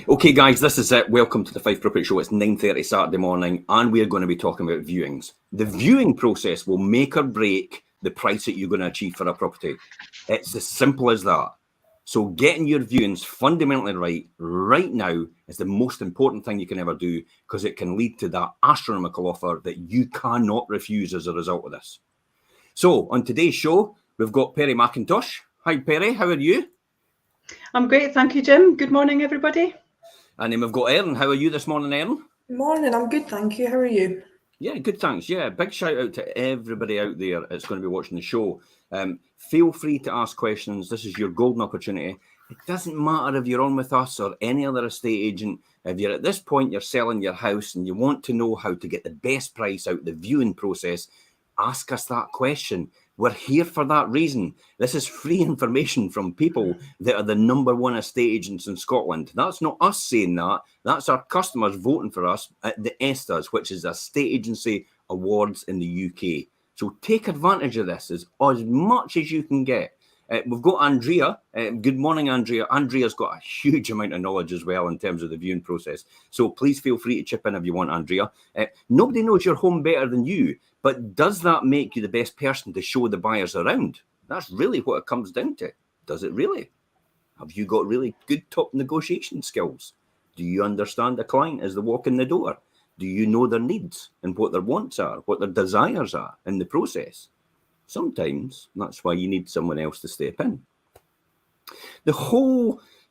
Okay, guys, this is it. Welcome to the Fife Property Show. It's 9:30 Saturday morning, and we're going to be talking about viewings. The viewing process will make or break the price that you're going to achieve for a property. It's as simple as that. So getting your viewings fundamentally right now is the most important thing you can ever do, because it can lead to that astronomical offer that you cannot refuse as a result of this. So on today's show, we've got Perrie McIntosh. Hi, Perrie. How are you? I'm great, thank you, Jim. Good morning, everybody. And then we've got Erin. How are you this morning, Erin? Morning, I'm good, thank you. How are you? Yeah, good, thanks. Yeah, big shout out to everybody out there that's going to be watching the show. Feel free to ask questions. This is your golden opportunity. It doesn't matter if you're on with us or any other estate agent. If you're at this point, you're selling your house and you want to know how to get the best price out of the viewing process, ask us that question. We're here for that reason. This is free information from people that are the #1 estate agents in Scotland. That's not us saying that. That's our customers voting for us at the ESTAs, which is Estate Agency Awards in the UK. So take advantage of this as much as you can get. We've got Andrea. Good morning, Andrea. Andrea's got a huge amount of knowledge as well in terms of the viewing process. So please feel free to chip in if you want, Andrea. Nobody knows your home better than you, but does that make you the best person to show the buyers around? That's really what it comes down to. Does it really? Have you got really good top negotiation skills? Do you understand the client as they walk in the door? Do you know their needs and what their wants are, what their desires are in the process? Sometimes that's why you need someone else to step in.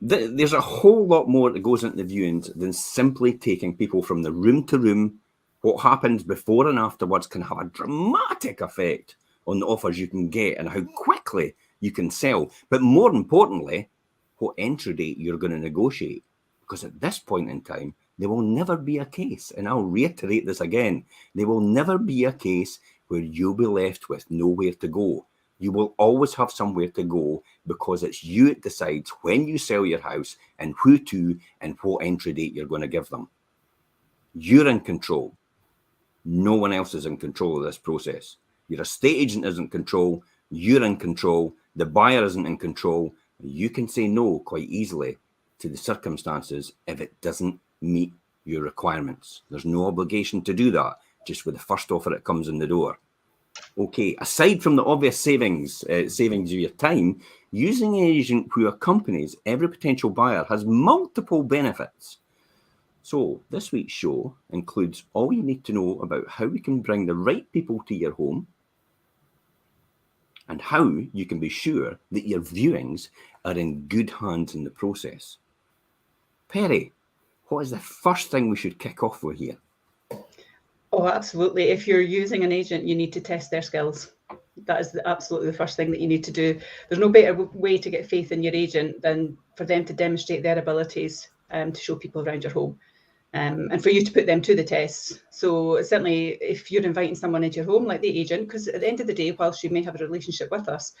There's a whole lot more that goes into the viewings than simply taking people from the room to room. What happens before and afterwards can have a dramatic effect on the offers you can get and how quickly you can sell. But more importantly, what entry date you're going to negotiate. Because at this point in time, there will never be a case, and I'll reiterate this again, there will never be a case where you'll be left with nowhere to go. You will always have somewhere to go, because it's you that decides when you sell your house and who to and what entry date you're going to give them. You're in control. No one else is in control of this process. Your estate agent isn't in control. You're in control. The buyer isn't in control. You can say no quite easily to the circumstances if it doesn't meet your requirements. There's no obligation to do that, just with the first offer that comes in the door. Okay, aside from the obvious savings of your time, using an agent who accompanies every potential buyer has multiple benefits. So this week's show includes all you need to know about how we can bring the right people to your home and how you can be sure that your viewings are in good hands in the process. Perrie, what is the first thing we should kick off with here? Oh, absolutely. If you're using an agent, you need to test their skills. That is absolutely the first thing that you need to do. There's no better way to get faith in your agent than for them to demonstrate their abilities to show people around your home. And for you to put them to the test. So certainly if you're inviting someone into your home, like the agent, because at the end of the day, whilst you may have a relationship with us,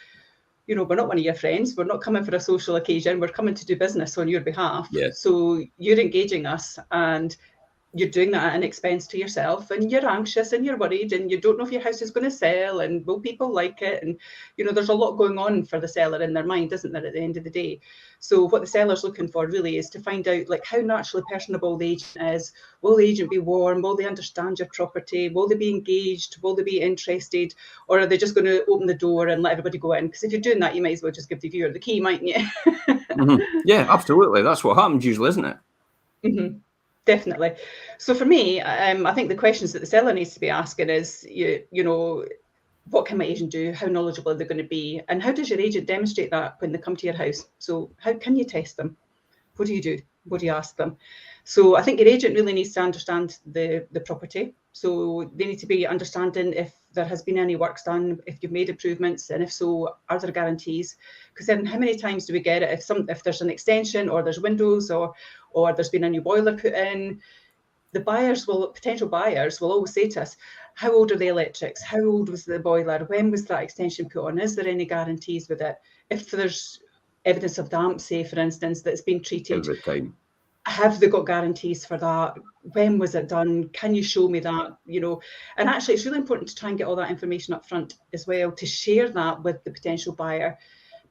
you know, we're not one of your friends. We're not coming for a social occasion. We're coming to do business on your behalf. Yes. So you're engaging us and you're doing that at an expense to yourself, and you're anxious and you're worried and you don't know if your house is going to sell and will people like it, and you know there's a lot going on for the seller in their mind, isn't there, at the end of the day. So what the seller's looking for really is to find out like how naturally personable the agent is. Will the agent be warm? Will they understand your property? Will they be engaged? Will they be interested? Or are they just going to open the door and let everybody go in? Because if you're doing that, you might as well just give the viewer the key, mightn't you? Yeah, absolutely. That's what happens usually, isn't it? Mm-hmm. Definitely. So for me, I think the questions that the seller needs to be asking is, you know, what can my agent do? How knowledgeable are they going to be? And how does your agent demonstrate that when they come to your house? So how can you test them? What do you do? What do you ask them? So I think your agent really needs to understand the property. So they need to be understanding if there has been any works done, if you've made improvements, and if so, are there guarantees? Because then how many times do we get it if there's an extension or there's windows or there's been a new boiler put in? The potential buyers will always say to us, how old are the electrics? How old was the boiler? When was that extension put on? Is there any guarantees with it? If there's evidence of damp, say, for instance, that's been treated, every time, have they got guarantees for that? When was it done? Can you show me that? You know, and actually it's really important to try and get all that information up front as well, to share that with the potential buyer,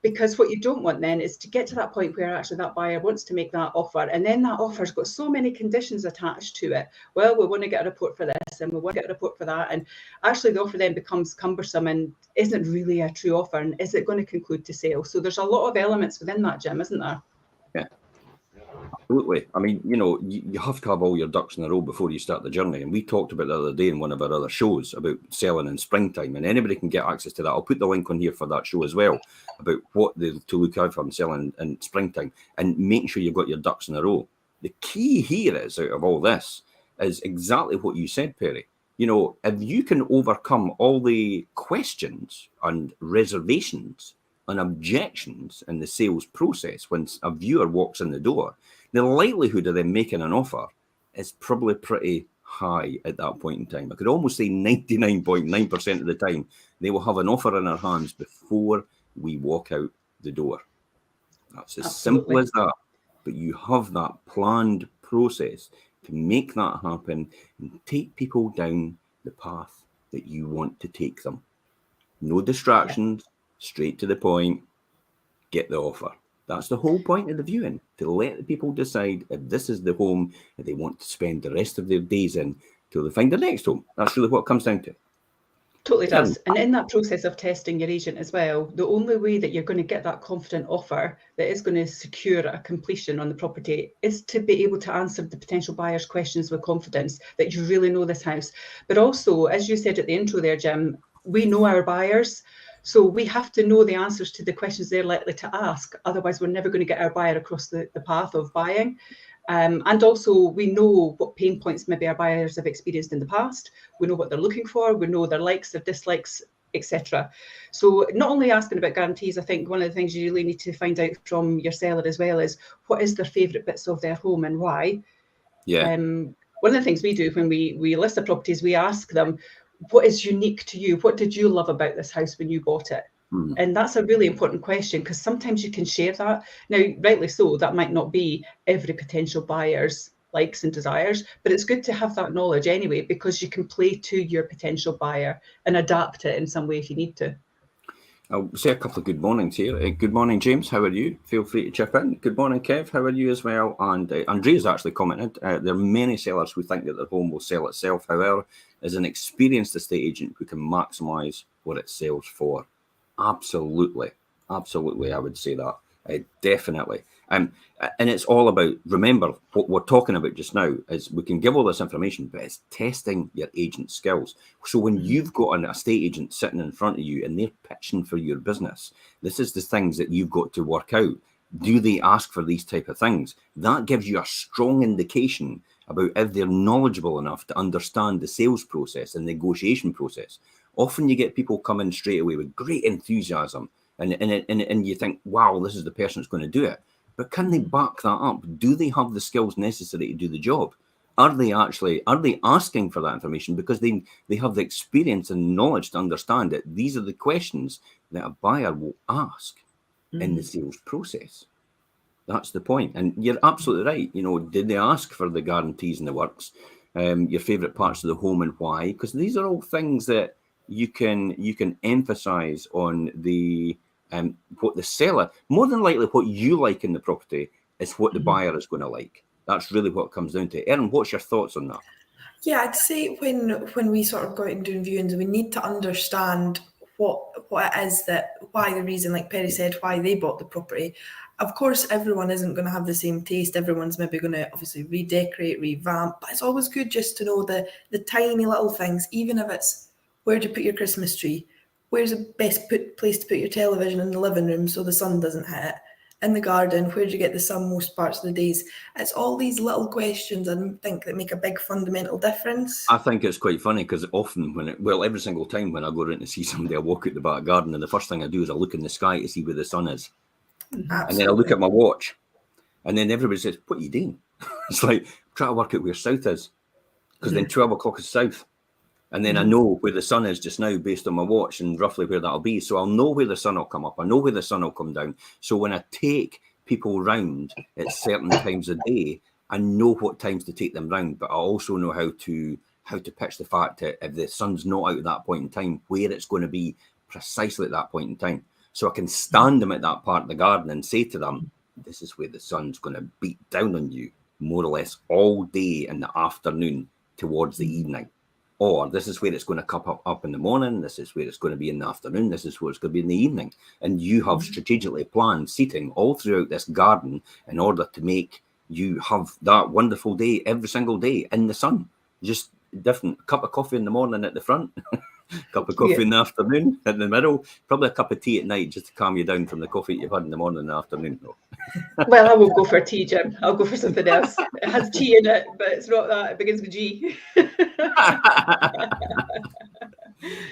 Because what you don't want then is to get to that point where actually that buyer wants to make that offer, and then that offer's got so many conditions attached to it. Well, we want to get a report for this and we want to get a report for that, and actually the offer then becomes cumbersome and isn't really a true offer, and is it going to conclude to sale? So there's a lot of elements within that, Jim, isn't there? Yeah, absolutely. I mean, you have to have all your ducks in a row before you start the journey. And we talked about the other day in one of our other shows about selling in springtime, and anybody can get access to that. I'll put the link on here for that show as well, about what to look out for in selling in springtime, and making sure you've got your ducks in a row. The key here is, out of all this, is exactly what you said, Perrie. If you can overcome all the questions and reservations and objections in the sales process when a viewer walks in the door, the likelihood of them making an offer is probably pretty high at that point in time. I could almost say 99.9% of the time they will have an offer in their hands before we walk out the door. That's as simple as that. But you have that planned process to make that happen and take people down the path that you want to take them. No distractions. Yeah. Straight to the point, get the offer. That's the whole point of the viewing, to let the people decide if this is the home that they want to spend the rest of their days in till they find the next home. That's really what it comes down to. Totally does. And in that process of testing your agent as well, the only way that you're going to get that confident offer that is going to secure a completion on the property is to be able to answer the potential buyer's questions with confidence, that you really know this house. But also, as you said at the intro there, Jim, we know our buyers. So we have to know the answers to the questions they're likely to ask. Otherwise, we're never going to get our buyer across the path of buying. And also, we know what pain points maybe our buyers have experienced in the past. We know what they're looking for. We know their likes, their dislikes, etc. So not only asking about guarantees, I think one of the things you really need to find out from your seller as well is what is their favourite bits of their home and why. Yeah. One of the things we do when we list the properties, we ask them, what is unique to you? What did you love about this house when you bought it? And that's a really important question, because sometimes you can share that. Now, rightly so, that might not be every potential buyer's likes and desires, but it's good to have that knowledge anyway, because you can play to your potential buyer and adapt it in some way if you need to. I'll say a couple of good mornings here. Good morning, James. How are you? Feel free to chip in. Good morning, Kev. How are you as well? And Andrea's actually commented, there are many sellers who think that their home will sell itself. However, as an experienced estate agent who can maximise what it sells for. Absolutely. Absolutely, I would say that. Definitely. And it's all about, remember, what we're talking about just now is we can give all this information, but it's testing your agent skills. So when you've got an estate agent sitting in front of you and they're pitching for your business, this is the things that you've got to work out. Do they ask for these type of things? That gives you a strong indication about if they're knowledgeable enough to understand the sales process and negotiation process. Often you get people come in straight away with great enthusiasm and you think, wow, this is the person that's going to do it. But can they back that up? Do they have the skills necessary to do the job? Are they asking for that information because they have the experience and knowledge to understand that these are the questions that a buyer will ask in the sales process? That's the point. And you're absolutely right. Did they ask for the guarantees and the works, your favourite parts of the home and why? Because these are all things that you can emphasize on the what the seller, more than likely what you like in the property is what the buyer is going to like. That's really what it comes down to. Erin, what's your thoughts on that? Yeah, I'd say when we sort of go out and doing viewings, we need to understand what it is why the reason, like Perrie said, why they bought the property. Of course, everyone isn't going to have the same taste. Everyone's maybe going to obviously redecorate, revamp, but it's always good just to know the tiny little things, even if it's where do you put your Christmas tree? Where's the best place to put your television in the living room so the sun doesn't hit it? In the garden, where do you get the sun most parts of the days? It's all these little questions, I think, that make a big fundamental difference. I think it's quite funny because often every single time when I go around to see somebody, I walk out the back garden and the first thing I do is I look in the sky to see where the sun is. Absolutely. And then I look at my watch and then everybody says, what are you doing? It's like, try to work out where south is, because then 12 o'clock is south. And then I know where the sun is just now based on my watch and roughly where that'll be. So I'll know where the sun will come up. I know where the sun will come down. So when I take people round at certain times of day, I know what times to take them round. But I also know how to pitch the fact that if the sun's not out at that point in time, where it's going to be precisely at that point in time. So I can stand them at that part of the garden and say to them, this is where the sun's going to beat down on you more or less all day in the afternoon towards the evening. Or this is where it's going to come up in the morning. This is where it's going to be in the afternoon. This is where it's going to be in the evening. And you have strategically planned seating all throughout this garden in order to make you have that wonderful day every single day in the sun. Just different cup of coffee in the morning at the front, cup of coffee in the afternoon in the middle, probably a cup of tea at night just to calm you down from the coffee you've had in the morning and the afternoon. Well, I won't go for tea, Jim. I'll go for something else. It has tea in it, but it's not that. It begins with G.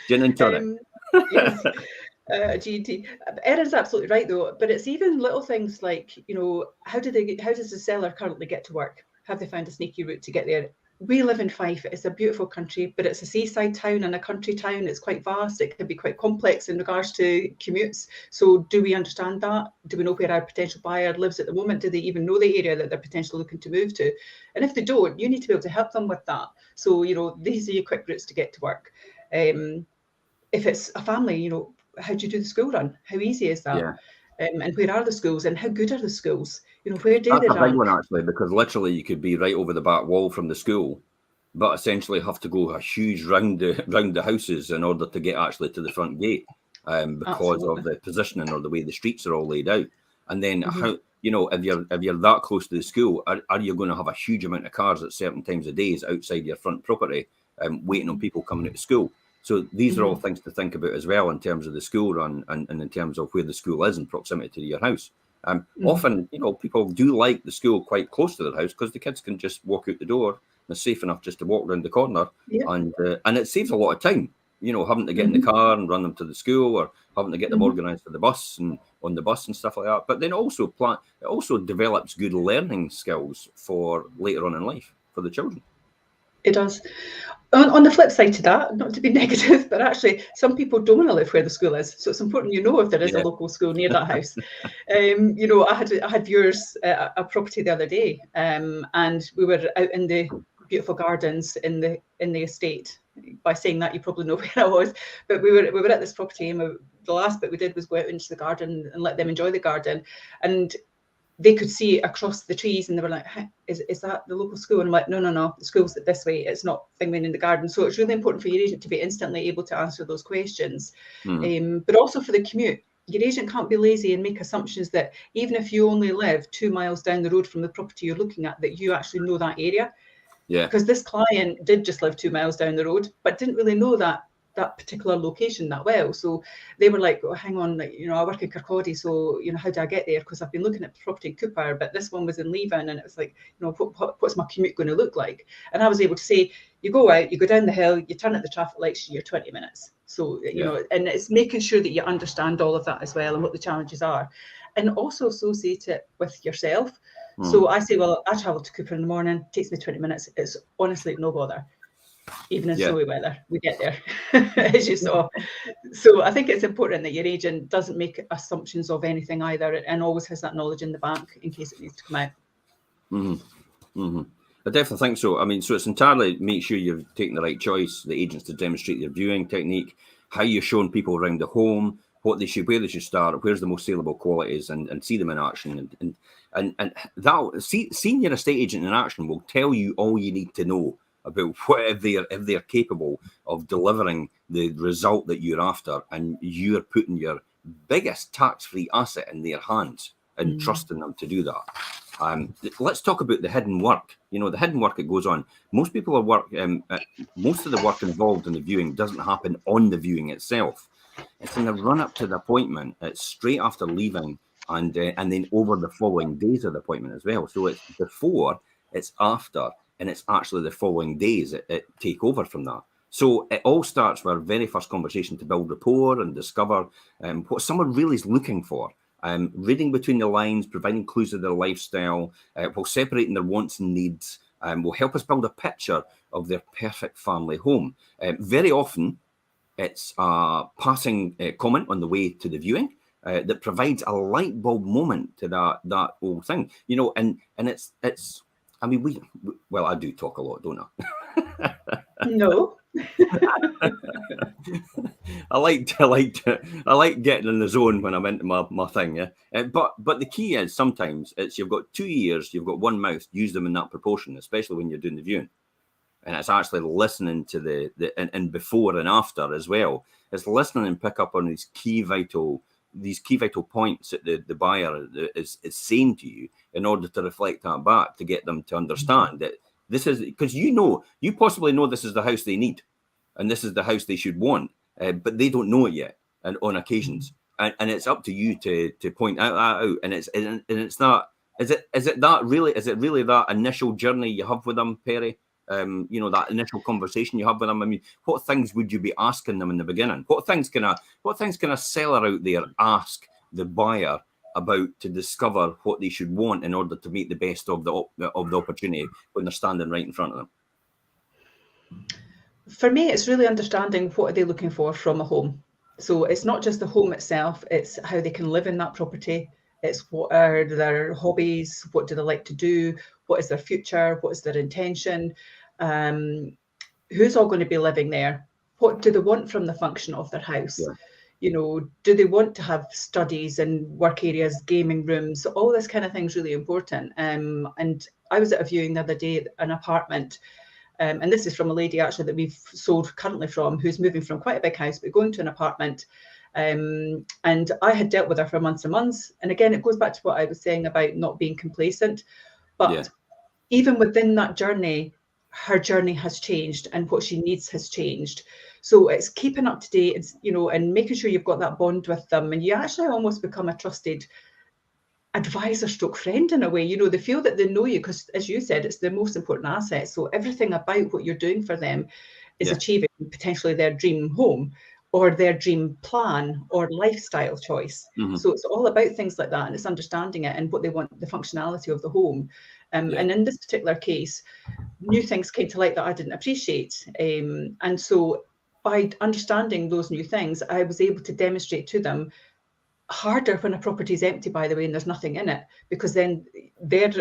Gin and tonic. Yes. G&T. Erin's absolutely right, though. But it's even little things like, how does the seller currently get to work? Have they found a sneaky route to get there? We live in Fife. It's a beautiful country, but it's a seaside town and a country town. It's quite vast. It can be quite complex in regards to commutes. So do we understand that? Do we know where our potential buyer lives at the moment? Do they even know the area that they're potentially looking to move to? And if they don't, you need to be able to help them with that. So, these are your quick routes to get to work. If it's a family, how do you do the school run? How easy is that? Yeah. And where are the schools and how good are the schools? Where do That's they a big rank? one, actually, because literally you could be right over the back wall from the school, but essentially have to go a huge round the houses in order to get actually to the front gate, because Absolutely. of the positioning or the way the streets are all laid out. And then how, if you're that close to the school, are you going to have a huge amount of cars at certain times of days outside your front property, waiting on people coming out to school? So these are all things to think about as well in terms of the school run and in terms of where the school is in proximity to your house. Often, people do like the school quite close to their house because the kids can just walk out the door. And it's safe enough just to walk around the corner, and it saves a lot of time. Having to get in the car and run them to the school, or having to get them organised for the bus and on the bus and stuff like that. But then it also develops good learning skills for later on in life for the children. It does. On the flip side to that, not to be negative, but actually some people don't want to live where the school is. So it's important if there is a local school near that house. I had viewers at a property the other day, and we were out in the beautiful gardens in the estate. By saying that, you probably know where I was. But we were at this property, and the last bit we did was go out into the garden and let them enjoy the garden. And they could see across the trees, and they were like, hey, is that the local school? And I'm like, no, the school's this way. It's not thinging in the garden. So it's really important for your agent to be instantly able to answer those questions. But also for the commute, your agent can't be lazy and make assumptions that even if you only live 2 miles down the road from the property you're looking at, that you actually know that area. Yeah. Because this client did just live 2 miles down the road, but didn't really know that particular location that well. So they were like, oh, hang on, I work in Kirkcaldy, so how do I get there? Because I've been looking at property in Cooper, but this one was in Leven, and it was like, what's my commute going to look like? And I was able to say, you go out, you go down the hill, you turn at the traffic lights, you're 20 minutes. So and it's making sure that you understand all of that as well and what the challenges are, and also associate it with yourself. So I say, well, I travel to Cooper in the morning, it takes me 20 minutes. It's honestly no bother. Even in snowy weather, we get there, as you saw. So I think it's important that your agent doesn't make assumptions of anything either, and always has that knowledge in the bank in case it needs to come out. I definitely think so. I mean, so it's entirely make sure you've taken the right choice, the agents to demonstrate their viewing technique, how you're showing people around the home, where they should start, where's the most saleable qualities, and see them in action. And that seeing your estate agent in action will tell you all you need to know about if they're capable of delivering the result that you're after, and you're putting your biggest tax-free asset in their hands and trusting them to do that. Let's talk about the hidden work. The hidden work that goes on. Most people most of the work involved in the viewing doesn't happen on the viewing itself. It's in the run-up to the appointment. It's straight after leaving, and then over the following days of the appointment as well. So it's before, it's after, and it's actually the following days that take over from that. So it all starts with our very first conversation to build rapport and discover what someone really is looking for. Reading between the lines, providing clues of their lifestyle, while separating their wants and needs, will help us build a picture of their perfect family home. Very often, it's a passing comment on the way to the viewing that provides a light bulb moment to that whole thing. And it's. I mean, I do talk a lot, don't I? No, I like getting in the zone when I'm into my thing, yeah. But the key is sometimes it's you've got 2 ears, you've got one mouth. Use them in that proportion, especially when you're doing the viewing. And it's actually listening to the and before and after as well. It's listening and pick up on these key vital points that the buyer is saying to you in order to reflect that back to get them to understand that this is, because you possibly know this is the house they need and this is the house they should want, but they don't know it yet, and on occasions, and it's up to you to point that out. And it's not, is it really that initial journey you have with them, Perrie? That initial conversation you have with them. I mean, what things would you be asking them in the beginning? What things can a seller out there ask the buyer about to discover what they should want in order to make the best of the opportunity when they're standing right in front of them? For me, it's really understanding what are they looking for from a home. So it's not just the home itself, it's how they can live in that property. It's what are their hobbies, what do they like to do, what is their future, what is their intention, who's all going to be living there, what do they want from the function of their house. Yeah. Do they want to have studies and work areas, gaming rooms? All this kind of thing is really important. And I was at a viewing the other day at an apartment, and this is from a lady actually that we've sold currently from, who's moving from quite a big house but going to an apartment. And I had dealt with her for months and months. And again, it goes back to what I was saying about not being complacent. But even within that journey, her journey has changed and what she needs has changed. So it's keeping up to date, and making sure you've got that bond with them. And you actually almost become a trusted advisor stroke friend in a way. They feel that they know you because, as you said, it's the most important asset. So everything about what you're doing for them is achieving potentially their dream home or their dream plan or lifestyle choice. Mm-hmm. So it's all about things like that, and it's understanding it and what they want, the functionality of the home. And in this particular case, new things came to light that I didn't appreciate. And so by understanding those new things, I was able to demonstrate to them, harder when a property is empty, by the way, and there's nothing in it, because then their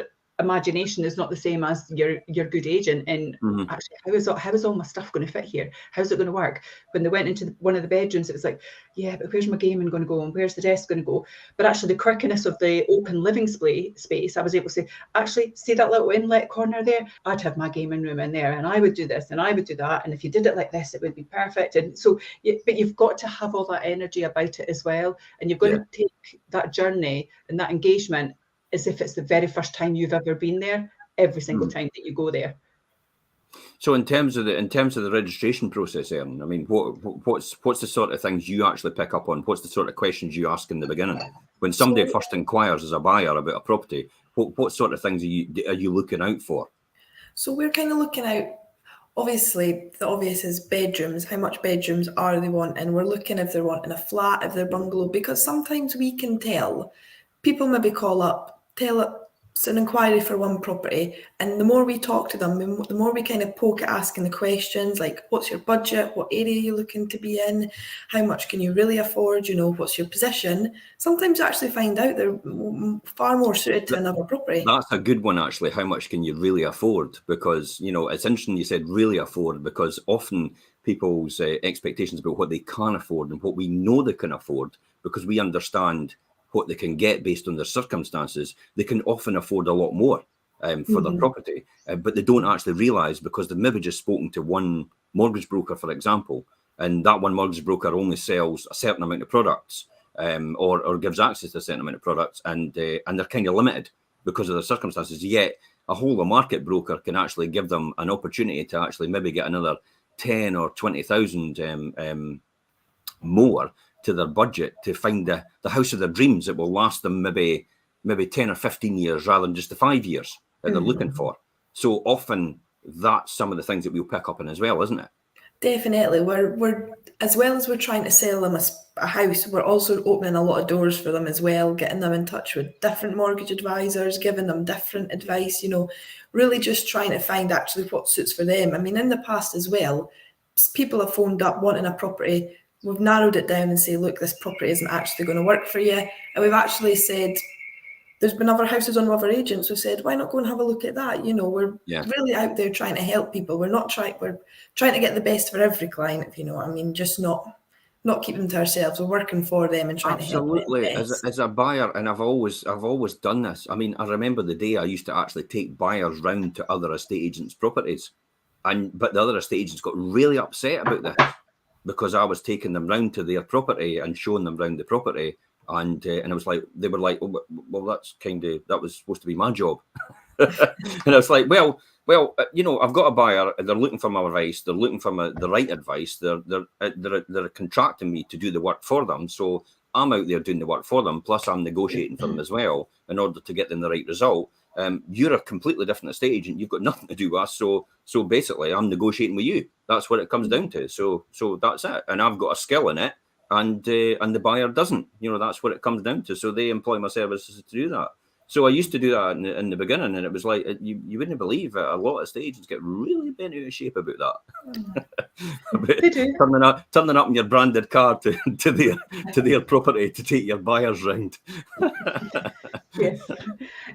imagination is not the same as your good agent. And actually, how is all my stuff going to fit here? How's it going to work? When they went into one of the bedrooms, it was like, yeah, but where's my gaming going to go, and where's the desk going to go? But actually, the quirkiness of the open living space, I was able to say, actually, see that little inlet corner there? I'd have my gaming room in there, and I would do this, and I would do that, and if you did it like this, it would be perfect. And so, but you've got to have all that energy about it as well, and you've got to take that journey and that engagement as if it's the very first time you've ever been there, every single time that you go there. So in terms of the registration process, Erin, I mean, what's the sort of things you actually pick up on? What's the sort of questions you ask in the beginning when somebody first inquires as a buyer about a property? What sort of things are you looking out for? So we're kind of looking out. Obviously, the obvious is bedrooms. How much bedrooms are they wanting? We're looking if they're wanting a flat, if they're bungalow, because sometimes we can tell. People maybe call up, it's an inquiry for one property, and the more we talk to them, the more we kind of poke at asking the questions like, what's your budget, what area are you looking to be in, how much can you really afford, what's your position. Sometimes you actually find out they're far more suited to another property. That's a good one, actually. How much can you really afford? Because it's interesting you said really afford, because often people's expectations about what they can afford and what we know they can afford, because we understand what they can get based on their circumstances, they can often afford a lot more for their property, but they don't actually realise, because they've maybe just spoken to one mortgage broker, for example, and that one mortgage broker only sells a certain amount of products or gives access to a certain amount of products, and they're kind of limited because of their circumstances. Yet a whole of market broker can actually give them an opportunity to actually maybe get another 10 or 20,000 more to their budget to find the house of their dreams that will last them maybe 10 or 15 years rather than just the 5 years that they're looking for. So often that's some of the things that we'll pick up on as well, isn't it? Definitely. We're as well as we're trying to sell them a house, we're also opening a lot of doors for them as well, getting them in touch with different mortgage advisors, giving them different advice, really just trying to find actually what suits for them. I mean, in the past as well, people have phoned up wanting a property. We've narrowed it down and say, look, this property isn't actually going to work for you. And we've actually said, there's been other houses on other agents who said, why not go and have a look at that? You know, we're really out there trying to help people. We're trying to get the best for every client, if you know what I mean, just not keep them to ourselves. We're working for them and trying to help them. Absolutely. As a buyer, and I've always done this. I mean, I remember the day I used to actually take buyers round to other estate agents' properties, but the other estate agents got really upset about this because I was taking them round to their property and showing them round the property, and I was like, they were like, oh, well, that was supposed to be my job, and I was like, well, you know, I've got a buyer. They're looking for my advice. They're looking for the right advice. They're contracting me to do the work for them. So I'm out there doing the work for them. Plus, I'm negotiating for them as well in order to get them the right result. You're a completely different estate agent. You've got nothing to do with us. So basically, I'm negotiating with you. That's what it comes down to. So that's it. And I've got a skill in it, and the buyer doesn't. You know, that's what it comes down to. So they employ my services to do that. So I used to do that in the beginning, and it was like you wouldn't believe it. A lot of estate agents get really bent out of shape about that. They do. Turning up in your branded car to their property to take your buyers round. Yes,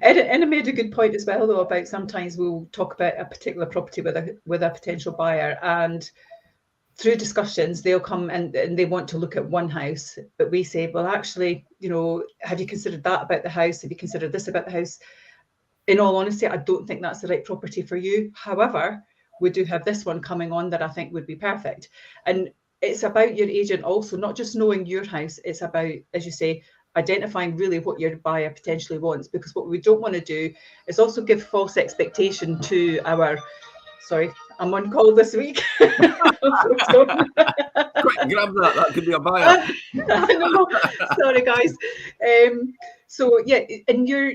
and I made a good point as well, though, about sometimes we'll talk about a particular property with a potential buyer, and through discussions, they'll come and they want to look at one house, but we say, well, actually, you know, have you considered that about the house? Have you considered this about the house? In all honesty, I don't think that's the right property for you. However, we do have this one coming on that I think would be perfect. And it's about your agent also, not just knowing your house. It's about, as you say, identifying really what your buyer potentially wants, because what we don't want to do is also give false expectation to our... Sorry, I'm on call this week. Quick, grab that. That could be a buyer. No, sorry, guys. So yeah, and your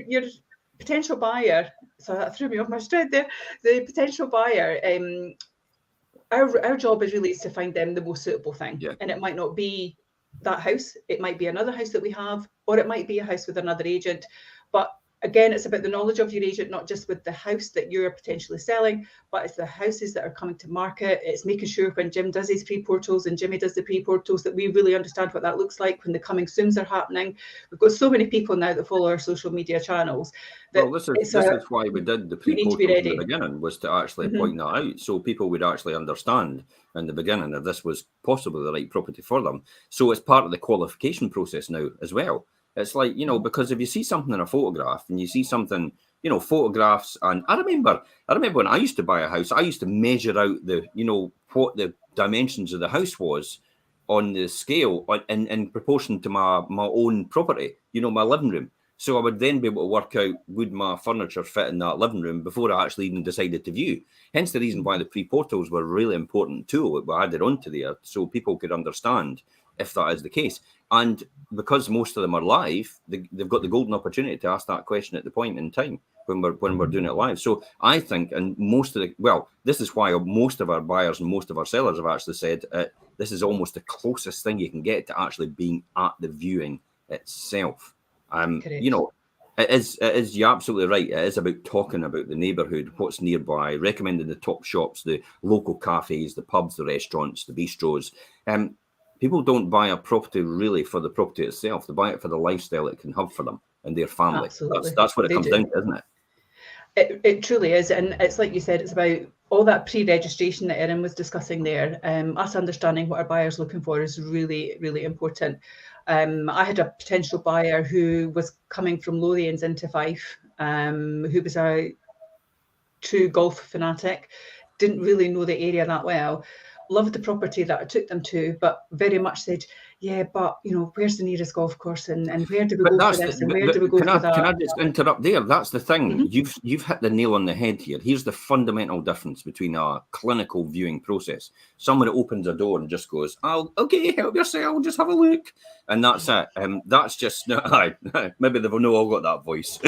potential buyer. So that threw me off my stride there. The potential buyer. Our job is really to find them the most suitable thing, and it might not be that house. It might be another house that we have, or it might be a house with another agent. But again, it's about the knowledge of your agent, not just with the house that you're potentially selling, but it's the houses that are coming to market. It's making sure when Jim does his pre-portals and Jimmy does the pre-portals that we really understand what that looks like when the coming sooms are happening. We've got so many people now that follow our social media channels. Well, this is why we did the pre-portals in the beginning, was to actually point that out, so people would actually understand in the beginning that this was possibly the right property for them. So it's part of the qualification process now as well. It's like, you know, because if you see something in a photograph and you see something, you know, photographs, and I remember when I used to buy a house, I used to measure out what the dimensions of the house was on the scale in proportion to my own property, you know, my living room. So I would then be able to work out, would my furniture fit in that living room before I actually even decided to view. Hence the reason why the pre-portals were a really important tool that we added onto there, so people could understand if that is the case. And because most of them are live, they've got the golden opportunity to ask that question at the point in time when we're doing it live. So I think, and this is why most of our buyers and most of our sellers have actually said this is almost the closest thing you can get to actually being at the viewing itself. You know, it is, you're absolutely right. It is about talking about the neighbourhood, what's nearby, recommending the top shops, the local cafes, the pubs, the restaurants, the bistros. People don't buy a property really for the property itself. They buy it for the lifestyle it can have for them and their family. Absolutely. That's what it comes down to, isn't it? It truly is. And it's like you said, it's about all that pre-registration that Erin was discussing there. Us understanding what our buyer's looking for is really, really important. I had a potential buyer who was coming from Lothians into Fife, who was a true golf fanatic, didn't really know the area that well. Loved the property that I took them to, but very much said, yeah, but, you know, where's the nearest golf course and where do we go for this and where do we go for that? Can I just interrupt there? That's the thing. You've hit the nail on the head here. Here's the fundamental difference between a clinical viewing process. Someone opens a door and just goes, "Oh, okay, help yourself, just have a look." And that's it. That's just, maybe they've not all got that voice.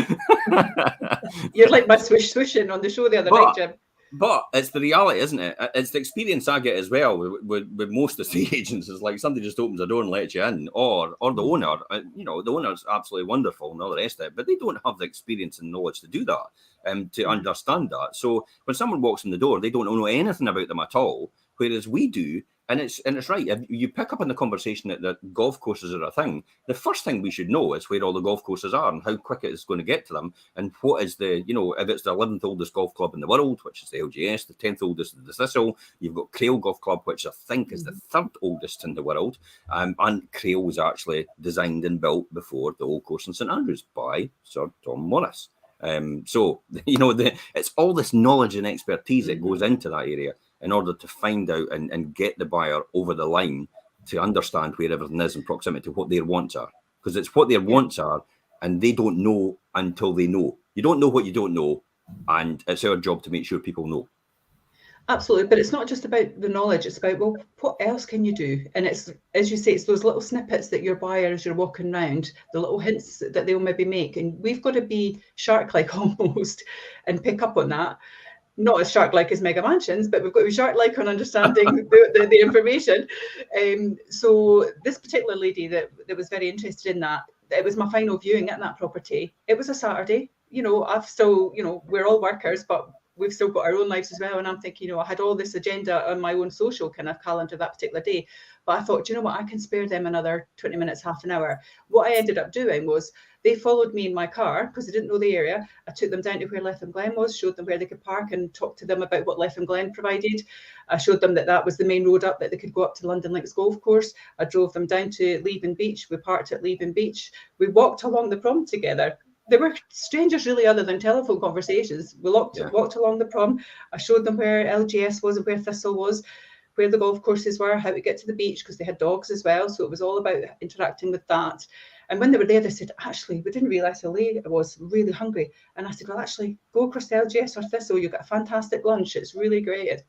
You're like my swishing on the show the other night, Jim. But it's the reality, isn't it? It's the experience I get as well with most estate agents. Is like somebody just opens a door and lets you in, or the owner. You know, the owner's absolutely wonderful and all the rest of it, but they don't have the experience and knowledge to do that, to understand that. So when someone walks in the door, they don't know anything about them at all. Whereas we do, And it's right. If you pick up on the conversation that golf courses are a thing, the first thing we should know is where all the golf courses are and how quick it is going to get to them, and what is the, if it's the 11th oldest golf club in the world, which is the LGS, the 10th oldest is the Thistle, you've got Crail Golf Club, which I think is the 3rd oldest in the world, and Crail was actually designed and built before the old course in St Andrews by Sir Tom Morris. So, it's all this knowledge and expertise that goes into that area in order to find out and get the buyer over the line to understand where everything is in proximity to what their wants are. Because it's what their wants are, and they don't know until they know. You don't know what you don't know, and it's our job to make sure people know. Absolutely, but it's not just about the knowledge, it's about, well, what else can you do? And it's, as you say, it's those little snippets that your buyer, as you're walking around, the little hints that they'll maybe make. And we've got to be shark-like almost and pick up on that. Not as shark-like as Mega Mansions, but we've got to be shark-like on understanding the information. So this particular lady that was very interested in that, it was my final viewing at that property. It was a Saturday. I've still, we're all workers, but we've still got our own lives as well. And I'm thinking, I had all this agenda on my own social kind of calendar that particular day. But I thought, I can spare them another 20 minutes, half an hour. What I ended up doing was they followed me in my car because they didn't know the area. I took them down to where Lethem Glen was, showed them where they could park and talked to them about what Lethem Glen provided. I showed them that was the main road up, that they could go up to London Links Golf Course. I drove them down to Leven Beach. We parked at Leven Beach. We walked along the prom together. They were strangers really, other than telephone conversations. We walked along the prom. I showed them where LGS was and where Thistle was, where the golf courses were, how to get to the beach, because they had dogs as well. So it was all about interacting with that. And when they were there, they said, actually, we didn't realise how late I was, really hungry. And I said, well, actually, go across to LGS or Thistle. You've got a fantastic lunch. It's really great. It's,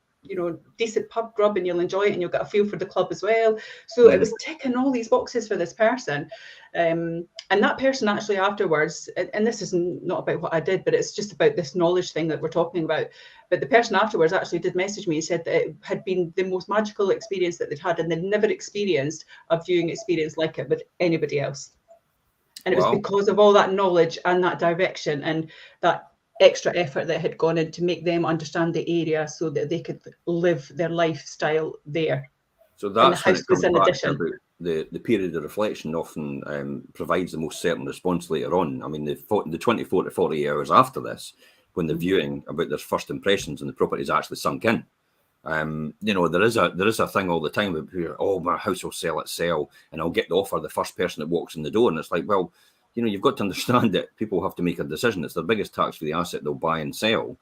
decent pub grub, and you'll enjoy it, and you'll get a feel for the club as well. So it was ticking all these boxes for this person. And that person actually afterwards, and this is not about what I did, but it's just about this knowledge thing that we're talking about. But the person afterwards actually did message me and said that it had been the most magical experience that they'd had, and they'd never experienced a viewing experience like it with anybody else. And it was because of all that knowledge and that direction and that extra effort that had gone in to make them understand the area so that they could live their lifestyle there. So that's when it comes back to about the period of reflection often provides the most certain response later on. I mean, the 24 to 48 hours after this, when they're viewing about their first impressions and the property is actually sunk in. There is a thing all the time about, oh, my house will sell, and I'll get the offer the first person that walks in the door. And it's like, well, you've got to understand that people have to make a decision. It's their biggest tax for the asset they'll buy and sell.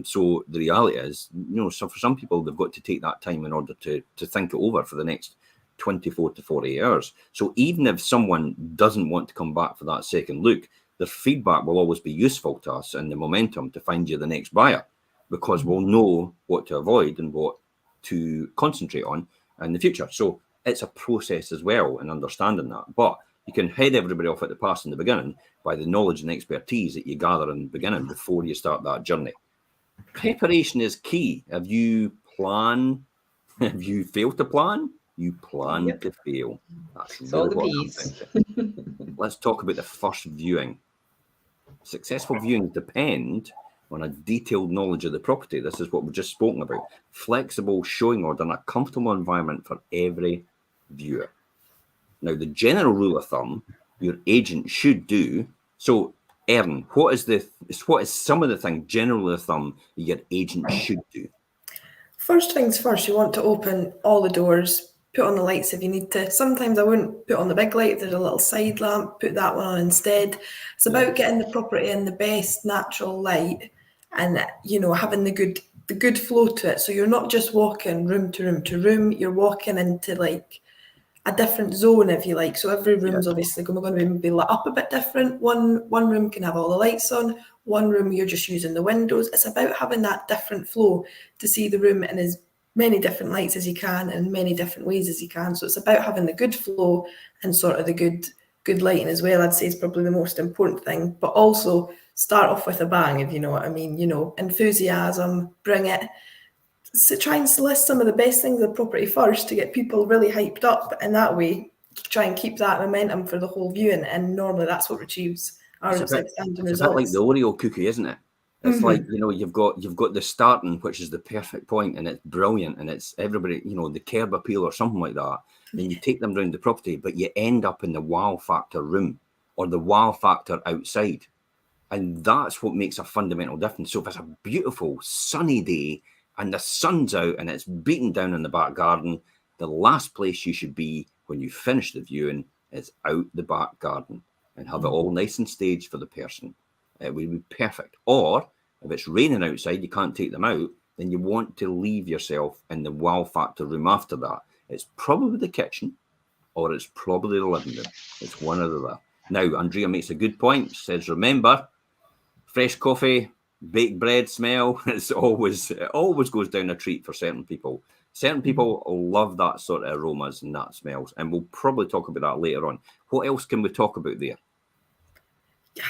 So the reality is, so for some people, they've got to take that time in order to think it over for the next 24 to 48 hours. So even if someone doesn't want to come back for that second look, their feedback will always be useful to us and the momentum to find you the next buyer, because we'll know what to avoid and what to concentrate on in the future. So it's a process as well in understanding that. But you can head everybody off at the pass in the beginning by the knowledge and expertise that you gather in the beginning before you start that journey. Preparation is key. If you fail to plan, you plan to fail. That's really all the P's. Let's talk about the first viewing. Successful viewings depend on a detailed knowledge of the property. This is what we've just spoken about. Flexible showing order and a comfortable environment for every viewer. Now, the general rule of thumb your agent should do. So, Erin, what is some of the things, general rule of thumb, your agent should do? First things first, you want to open all the doors, put on the lights if you need to. Sometimes I wouldn't put on the big light. If there's a little side lamp, put that one on instead. It's about getting the property in the best natural light and, having the good flow to it. So you're not just walking room to room to room, you're walking into like a different zone, if you like. So every room's obviously going to be lit up a bit different. One room can have all the lights on, one room you're just using the windows. It's about having that different flow to see the room in as many different lights as you can and many different ways as you can. So it's about having the good flow and sort of the good lighting as well. I'd say is probably the most important thing, but also start off with a bang, if you know what I mean. Enthusiasm, bring it. So try and list some of the best things of the property first to get people really hyped up, and that way try and keep that momentum for the whole viewing. And normally that's what achieves our outstanding results. It's a bit like the Oreo cookie, isn't it? It's like, you know, you've got the starting, which is the perfect point, and it's brilliant, and it's everybody, you know, the curb appeal or something like that. Then you take them around the property, but you end up in the wow factor room or the wow factor outside. And that's what makes a fundamental difference. So if it's a beautiful sunny day and the sun's out and it's beating down in the back garden, the last place you should be when you finish the viewing is out the back garden and have it all nice and staged for the person. It would be perfect. Or if it's raining outside, you can't take them out, then you want to leave yourself in the wow factor room after that. It's probably the kitchen or it's probably the living room. It's one or the other. Now, Andrea makes a good point. She says, remember, fresh coffee, baked bread smell, it always goes down a treat for certain people. Certain people love that sort of aromas and that smells, and we'll probably talk about that later on. What else can we talk about there? You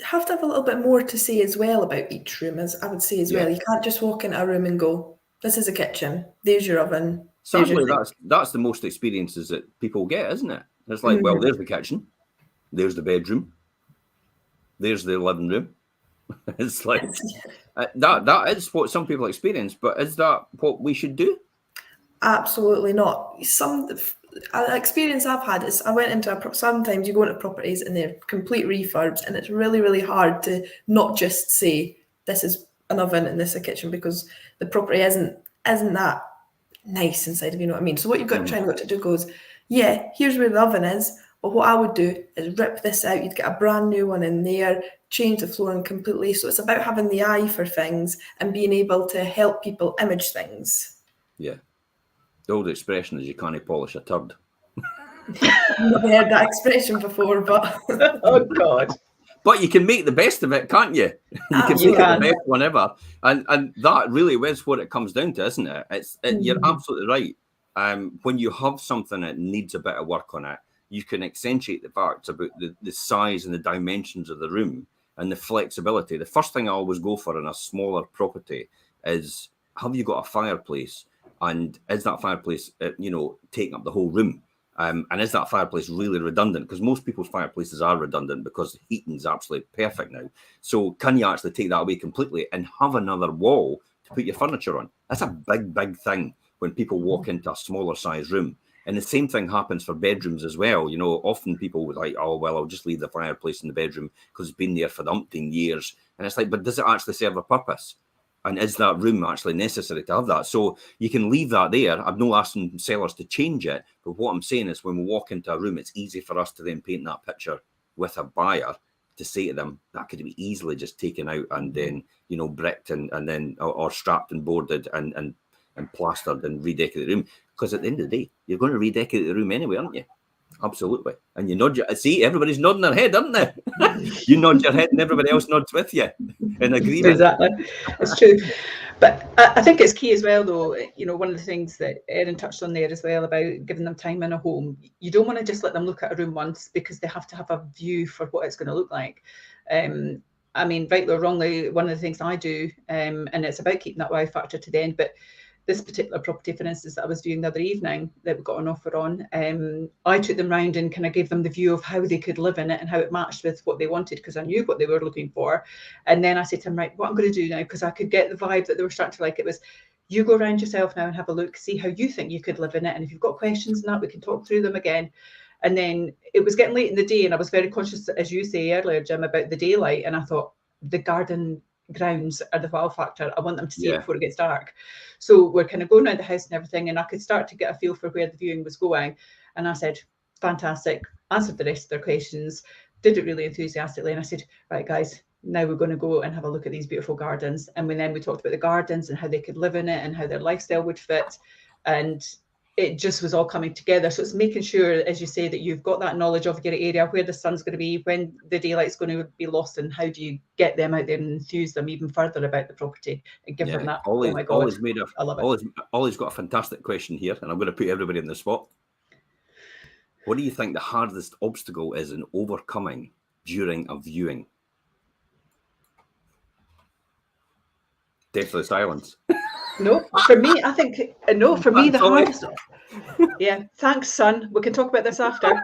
have to have a little bit more to say as well about each room, as I would say as well. You can't just walk into a room and go, this is a kitchen, there's your oven. Sadly, that's the most experiences that people get, isn't it? It's like, well, there's the kitchen, there's the bedroom, there's the living room. It's like that is what some people experience, but is that what we should do? Absolutely not. Some experience I've had is I went into sometimes you go into properties and they're complete refurbs, and it's really, really hard to not just say this is an oven and this is a kitchen, because the property isn't that nice inside, if you know what I mean. So what you've got to do goes, yeah, here's where the oven is, but what I would do is rip this out. You'd get a brand new one in there, change the flooring completely. So it's about having the eye for things and being able to help people image things. Yeah. The old expression is you can't polish a turd. I've never heard that expression before, but oh God. But you can make the best of it, can't you? You can make it the best one ever. And that really is what it comes down to, isn't it? You're absolutely right. When you have something that needs a bit of work on it, you can accentuate the facts about the size and the dimensions of the room and the flexibility. The first thing I always go for in a smaller property is, have you got a fireplace? And is that fireplace, taking up the whole room? And is that fireplace really redundant? Because most people's fireplaces are redundant because the heating's absolutely perfect now. So can you actually take that away completely and have another wall to put your furniture on? That's a big, big thing when people walk into a smaller size room. And the same thing happens for bedrooms as well. You know, often people would like, oh, well, I'll just leave the fireplace in the bedroom because it's been there for umpteen years. And it's like, but does it actually serve a purpose? And is that room actually necessary to have that? So you can leave that there. I'm not asking sellers to change it. But what I'm saying is when we walk into a room, it's easy for us to then paint that picture with a buyer to say to them, that could be easily just taken out and then, bricked and then or strapped and boarded and plastered and redecorate the room. Because at the end of the day, you're going to redecorate the room anyway, aren't you? Absolutely. And you nod see, everybody's nodding their head, aren't they? You nod your head and everybody else nods with you in agreement. Exactly. It's true. But I think it's key as well, though, one of the things that Erin touched on there as well about giving them time in a home. You don't want to just let them look at a room once because they have to have a view for what it's going to look like. I mean, rightly or wrongly, one of the things I do, and it's about keeping that wow factor to the end, but this particular property, for instance, that I was viewing the other evening that we got an offer on, I took them round and kind of gave them the view of how they could live in it and how it matched with what they wanted, because I knew what they were looking for. And then I said to them, right, what I'm going to do now, because I could get the vibe that they were starting to like, it was, you go around yourself now and have a look, see how you think you could live in it. And if you've got questions and that, we can talk through them again. And then it was getting late in the day and I was very conscious, as you say earlier, Jim, about the daylight. And I thought the garden grounds are the wow factor. I want them to see it before it gets dark. So we're kind of going around the house and everything, and I could start to get a feel for where the viewing was going. And I said, fantastic, answered the rest of their questions, did it really enthusiastically. And I said, right, guys, now we're going to go and have a look at these beautiful gardens. And then we talked about the gardens and how they could live in it and how their lifestyle would fit. And it just was all coming together. So it's making sure, as you say, that you've got that knowledge of your area, where the sun's going to be, when the daylight's going to be lost, and how do you get them out there and enthuse them even further about the property and give them that, oh my God, I love it. Ollie's got a fantastic question here, and I'm going to put everybody in the spot. What do you think the hardest obstacle is in overcoming during a viewing? Deathly silence. No, for me, I think, the hardest. Yeah, thanks, son. We can talk about this after.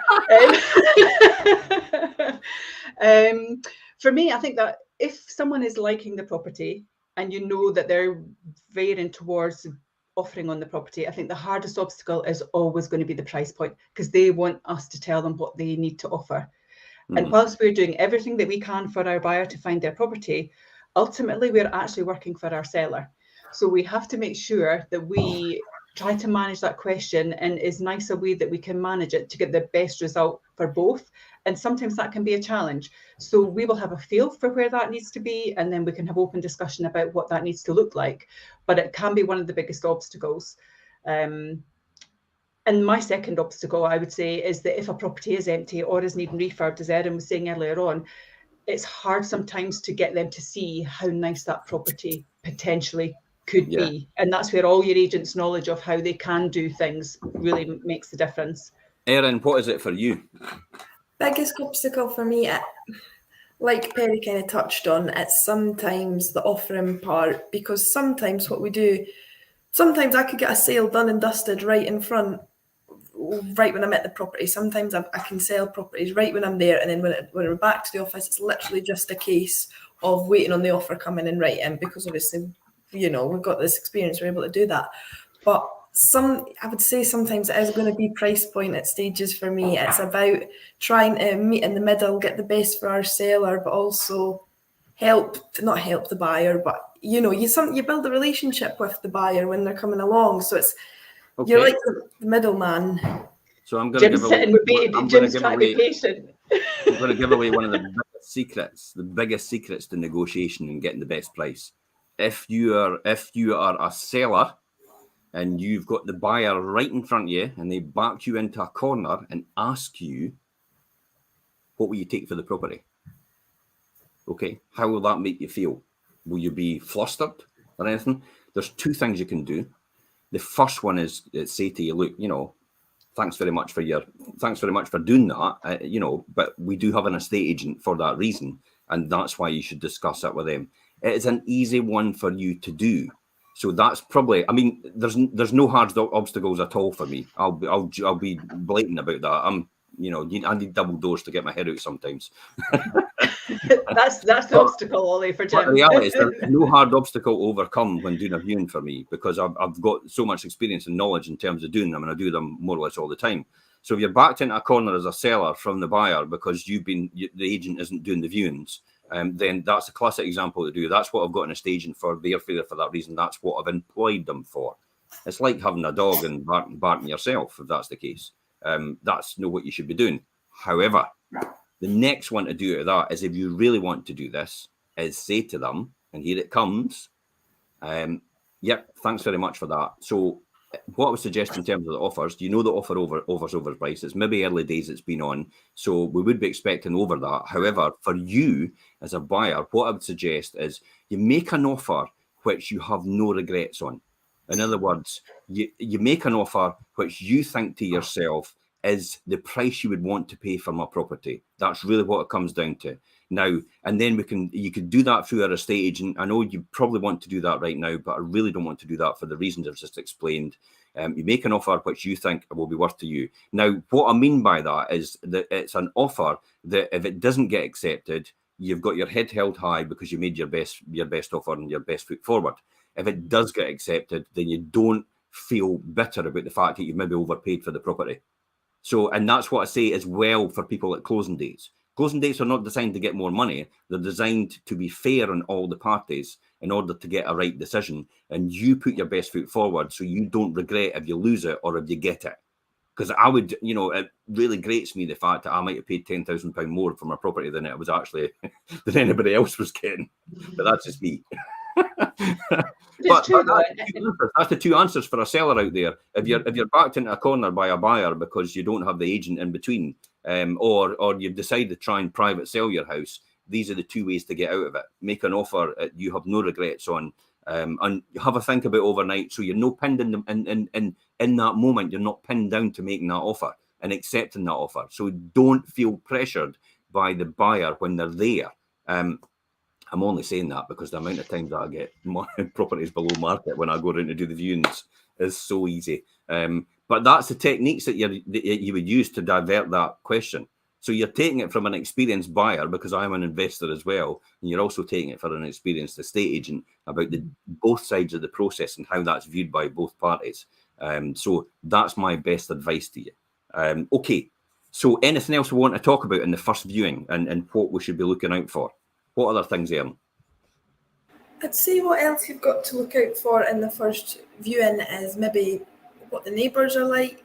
For me, I think that if someone is liking the property and you know that they're veering towards offering on the property, I think the hardest obstacle is always going to be the price point, because they want us to tell them what they need to offer. And whilst we're doing everything that we can for our buyer to find their property, ultimately we're actually working for our seller. So we have to make sure that we try to manage that question in as nice a way that we can manage it to get the best result for both. And sometimes that can be a challenge. So we will have a feel for where that needs to be, and then we can have open discussion about what that needs to look like. But it can be one of the biggest obstacles. And my second obstacle, I would say, is that if a property is empty or is needing refurbed, as Erin was saying earlier on, it's hard sometimes to get them to see how nice that property potentially could be. And that's where all your agents' knowledge of how they can do things really makes the difference. Erin, what is it for you? Biggest obstacle for me, like Perrie kind of touched on, it's sometimes the offering part, because sometimes what we do, sometimes I could get a sale done and dusted right in front, right when I'm at the property. Sometimes I can sell properties right when I'm there, and then when we're back to the office, it's literally just a case of waiting on the offer coming in right in, because obviously, you know, we've got this experience, we're able to do that. But I would say sometimes it is going to be price point at stages for me. It's about trying to meet in the middle, get the best for our seller, but also not help the buyer, but you know, you build a relationship with the buyer when they're coming along. So it's you're like the middleman. So I'm going to give away. Jim's trying to be patient. I'm going to give away one of the biggest secrets to negotiation and getting the best price. If you are a seller and you've got the buyer right in front of you and they back you into a corner and ask you, what will you take for the property? Okay, how will that make you feel? Will you be flustered or anything? There's two things you can do. The first one is say to you, look, you know, thanks very much for doing that, you know, but we do have an estate agent for that reason, and that's why you should discuss it with them. It is an easy one for you to do. So that's probably, I mean, there's no hard obstacles at all for me. I'll be blatant about that. I need double doors to get my head out sometimes. that's the obstacle, Ollie, for Jim. But the reality is there's no hard obstacle to overcome when doing a viewing for me, because I've got so much experience and knowledge in terms of doing them, and I do them more or less all the time. So if you're backed into a corner as a seller from the buyer because the agent isn't doing the viewings, then that's a classic example to do. That's what I've got an estate agent for. They're there for that reason. That's what I've employed them for. It's like having a dog and barking yourself, if that's the case. That's not what you should be doing. However, the next one to do out of that is, if you really want to do this, is say to them, and here it comes, yep, thanks very much for that. So what I would suggest in terms of the offers, you know, the offers over price. It's maybe early days it's been on, so we would be expecting over that. However, for you as a buyer, what I would suggest is you make an offer which you have no regrets on. In other words, you make an offer which you think to yourself is the price you would want to pay for my property. That's really what it comes down to. Now, and then you could do that through our estate agent. I know you probably want to do that right now, but I really don't want to do that for the reasons I've just explained. You make an offer which you think will be worth to you. Now, what I mean by that is that it's an offer that if it doesn't get accepted, you've got your head held high because you made your best offer and your best foot forward. If it does get accepted, then you don't feel bitter about the fact that you've maybe overpaid for the property. So, and that's what I say as well for people at closing dates. Closing dates are not designed to get more money. They're designed to be fair on all the parties in order to get a right decision. And you put your best foot forward so you don't regret if you lose it or if you get it. Because I would, you know, it really grates me the fact that I might have paid £10,000 more for my property than it was actually, than anybody else was getting. But that's just me. But that's the two answers for a seller out there. If you're backed into a corner by a buyer because you don't have the agent in between, or you've decided to try and private sell your house, these are the two ways to get out of it. Make an offer you have no regrets on, and have a think about overnight, so you're not pinned in that moment. You're not pinned down to making that offer and accepting that offer. So don't feel pressured by the buyer when they're there. I'm only saying that because the amount of times that I get properties below market when I go around to do the viewings is so easy. But that's the techniques that you would use to divert that question. So you're taking it from an experienced buyer, because I'm an investor as well, and you're also taking it for an experienced estate agent about both sides of the process and how that's viewed by both parties. So that's my best advice to you. Okay, so anything else we want to talk about in the first viewing, and what we should be looking out for? What other things, Erin? I'd say what else you've got to look out for in the first viewing is maybe what the neighbours are like.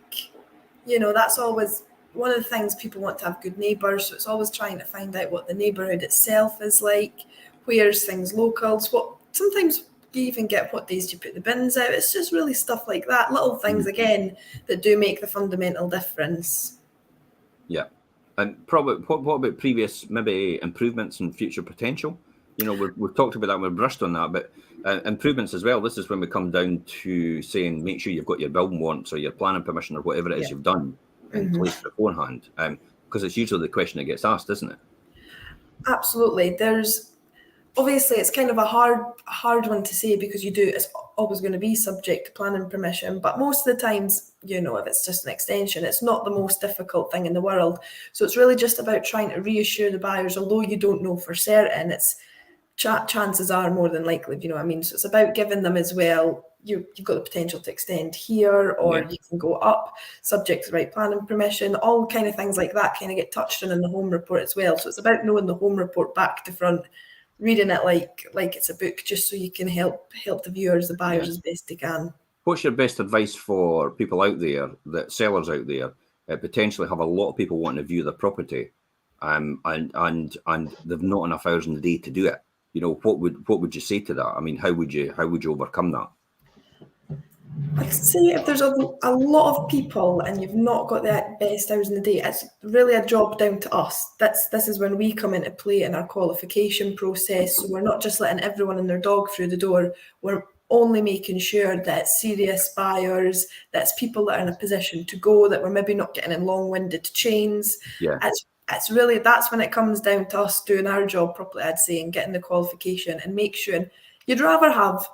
That's always one of the things. People want to have good neighbours, so it's always trying to find out what the neighbourhood itself is like, where's things locals, sometimes you even get what days do you put the bins out. It's just really stuff like that, little things again that do make the fundamental difference. Yeah. And probably what about previous maybe improvements and future potential? We've talked about that, we've brushed on that, but improvements as well. This is when we come down to saying make sure you've got your building warrants or your planning permission or whatever it is you've done in place beforehand, because it's usually the question that gets asked, isn't it? Absolutely. Obviously it's kind of a hard one to say, because it's always going to be subject to planning permission, but most of the times, if it's just an extension, it's not the most difficult thing in the world. So it's really just about trying to reassure the buyers, although you don't know for certain, it's chances are more than likely, do you know what I mean? So it's about giving them as well, you've got the potential to extend here, or you can go up subject to the right planning permission. All kind of things like that kind of get touched on in the home report as well. So it's about knowing the home report back to front, reading it like it's a book, just so you can help the viewers, the buyers, as best they can. What's your best advice for people out there, that sellers out there, potentially have a lot of people wanting to view their property, and they've not enough hours in the day to do it? What would you say to that? I mean, how would you overcome that? I'd say if there's a lot of people and you've not got the best hours in the day, it's really a job down to us. This is when we come into play in our qualification process. So we're not just letting everyone and their dog through the door. We're only making sure that it's serious buyers, that's people that are in a position to go, that we're maybe not getting in long-winded chains. It's really, that's when it comes down to us doing our job properly, I'd say, and getting the qualification and make sure. You'd rather have,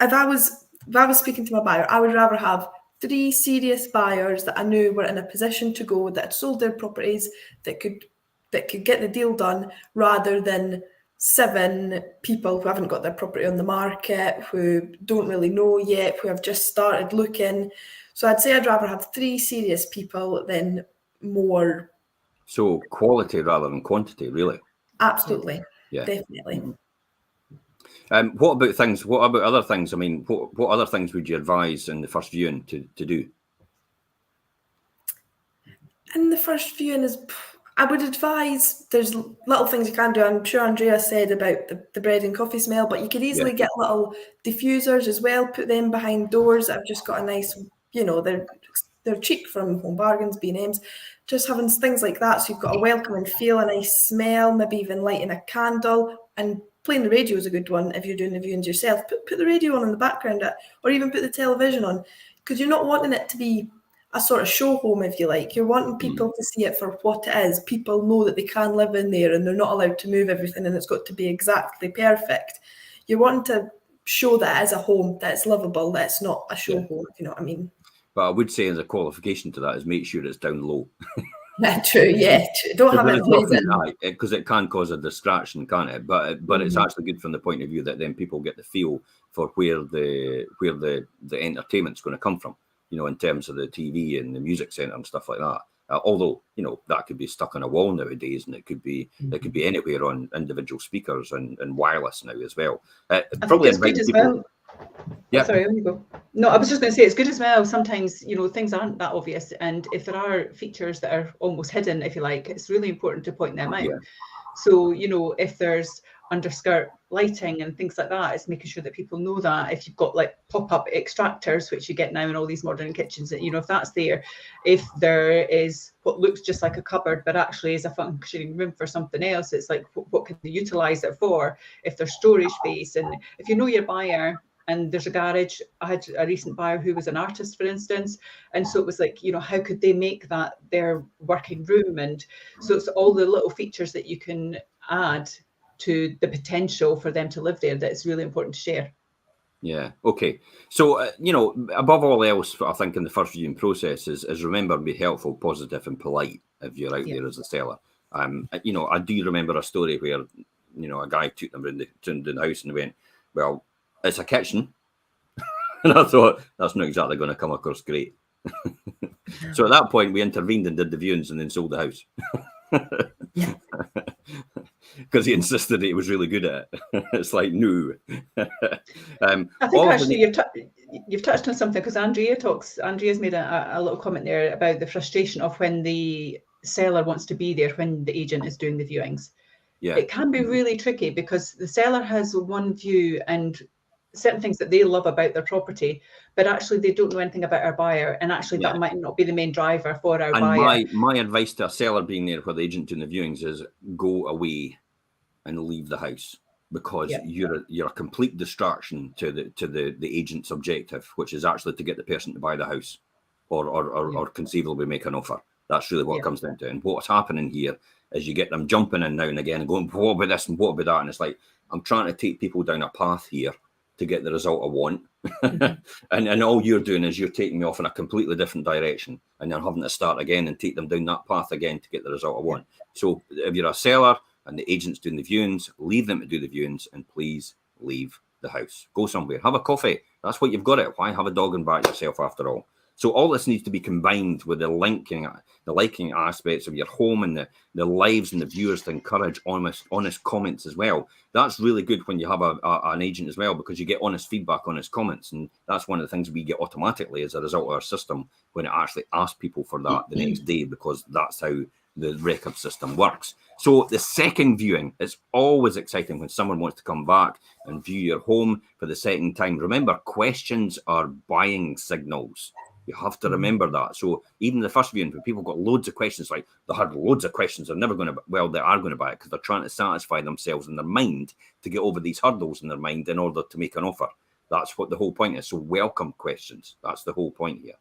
if I was speaking to my buyer, I would rather have 3 serious buyers that I knew were in a position to go, that had sold their properties, that could get the deal done, rather than 7 people who haven't got their property on the market, who don't really know yet, who have just started looking. So I'd say I'd rather have 3 serious people than more. So quality rather than quantity, really. Absolutely. Yeah. Definitely. What about things? What about other things? I mean, what other things would you advise in the first viewing to do? In the first viewing, I would advise, there's little things you can do. I'm sure Andrea said about the bread and coffee smell, but you could easily get little diffusers as well, put them behind doors that have just got a nice, they're cheap from Home Bargains, B&M's, just having things like that. So you've got a welcoming feel, a nice smell, maybe even lighting a candle, and playing the radio is a good one if you're doing the viewings yourself. Put the radio on in the background, or even put the television on, because you're not wanting it to be a sort of show home, if you like. You're wanting people to see it for what it is. People know that they can live in there and they're not allowed to move everything and it's got to be exactly perfect. You're wanting to show that it is a home, that it's livable, that it's not a show home, if you know what I mean. But I would say as a qualification to that is make sure it's down low. True. Don't have it because it can cause a distraction, can't it? But it's actually good from the point of view that then people get the feel for where the entertainment's going to come from, in terms of the TV and the music centre and stuff like that. Although that could be stuck on a wall nowadays, and it could be anywhere on individual speakers and wireless now as well. Probably it's good as well. Yeah. Oh, sorry, on you go. No, I was just going to say it's good as well. Sometimes things aren't that obvious, and if there are features that are almost hidden, if you like, it's really important to point them out. Yeah. So if there's underskirt lighting and things like that, it's making sure that people know that. If you've got like pop-up extractors, which you get now in all these modern kitchens, that if that's there, if there is what looks just like a cupboard but actually is a functioning room for something else, it's like what can they utilize it for? If there's storage space, and if you know your buyer. And there's a garage. I had a recent buyer who was an artist, for instance. And so it was like, how could they make that their working room? And so it's all the little features that you can add to the potential for them to live there that it's really important to share. Yeah. Okay. So, above all else, I think in the first viewing process is remember, be helpful, positive and polite. if you're out there as a seller. You know, I do remember a story where, you know, a guy took them around the house and they went, well, it's a kitchen. And I thought, that's not exactly going to come across great. So at that point, we intervened and did the viewings and then sold the house. Because he insisted that he was really good at it. It's like, no. I think actually you've touched on something, because Andrea's made a little comment there about the frustration of when the seller wants to be there when the agent is doing the viewings. Yeah. It can be really tricky because the seller has one view and certain things that they love about their property, but actually they don't know anything about our buyer, and actually that might not be the main driver for our buyer. My advice to a seller being there where the agent doing the viewings is go away and leave the house, because you're a complete distraction to the agent's objective, which is actually to get the person to buy the house or conceivably make an offer. That's really what it comes down to. And what's happening here is you get them jumping in now and again and going, what about this and what about that? And it's like, I'm trying to take people down a path here to get the result I want. and all you're doing is you're taking me off in a completely different direction, and then having to start again and take them down that path again to get the result I want. So if you're a seller and the agent's doing the viewings, leave them to do the viewings, and please leave the house. Go somewhere, have a coffee. That's what you've got it. Why have a dog and bat yourself after all? So all this needs to be combined with the liking aspects of your home and the lives and the viewers to encourage honest comments as well. That's really good when you have an agent as well, because you get honest feedback, honest comments. And that's one of the things we get automatically as a result of our system when it actually asks people for that the next day, because that's how the record system works. So the second viewing is always exciting when someone wants to come back and view your home for the second time. Remember, questions are buying signals. You have to remember that. So even the first viewing, when people got loads of questions, like they had loads of questions, they're never going to, well, they are going to buy it because they're trying to satisfy themselves in their mind to get over these hurdles in their mind in order to make an offer. That's what the whole point is. So welcome questions. That's the whole point here.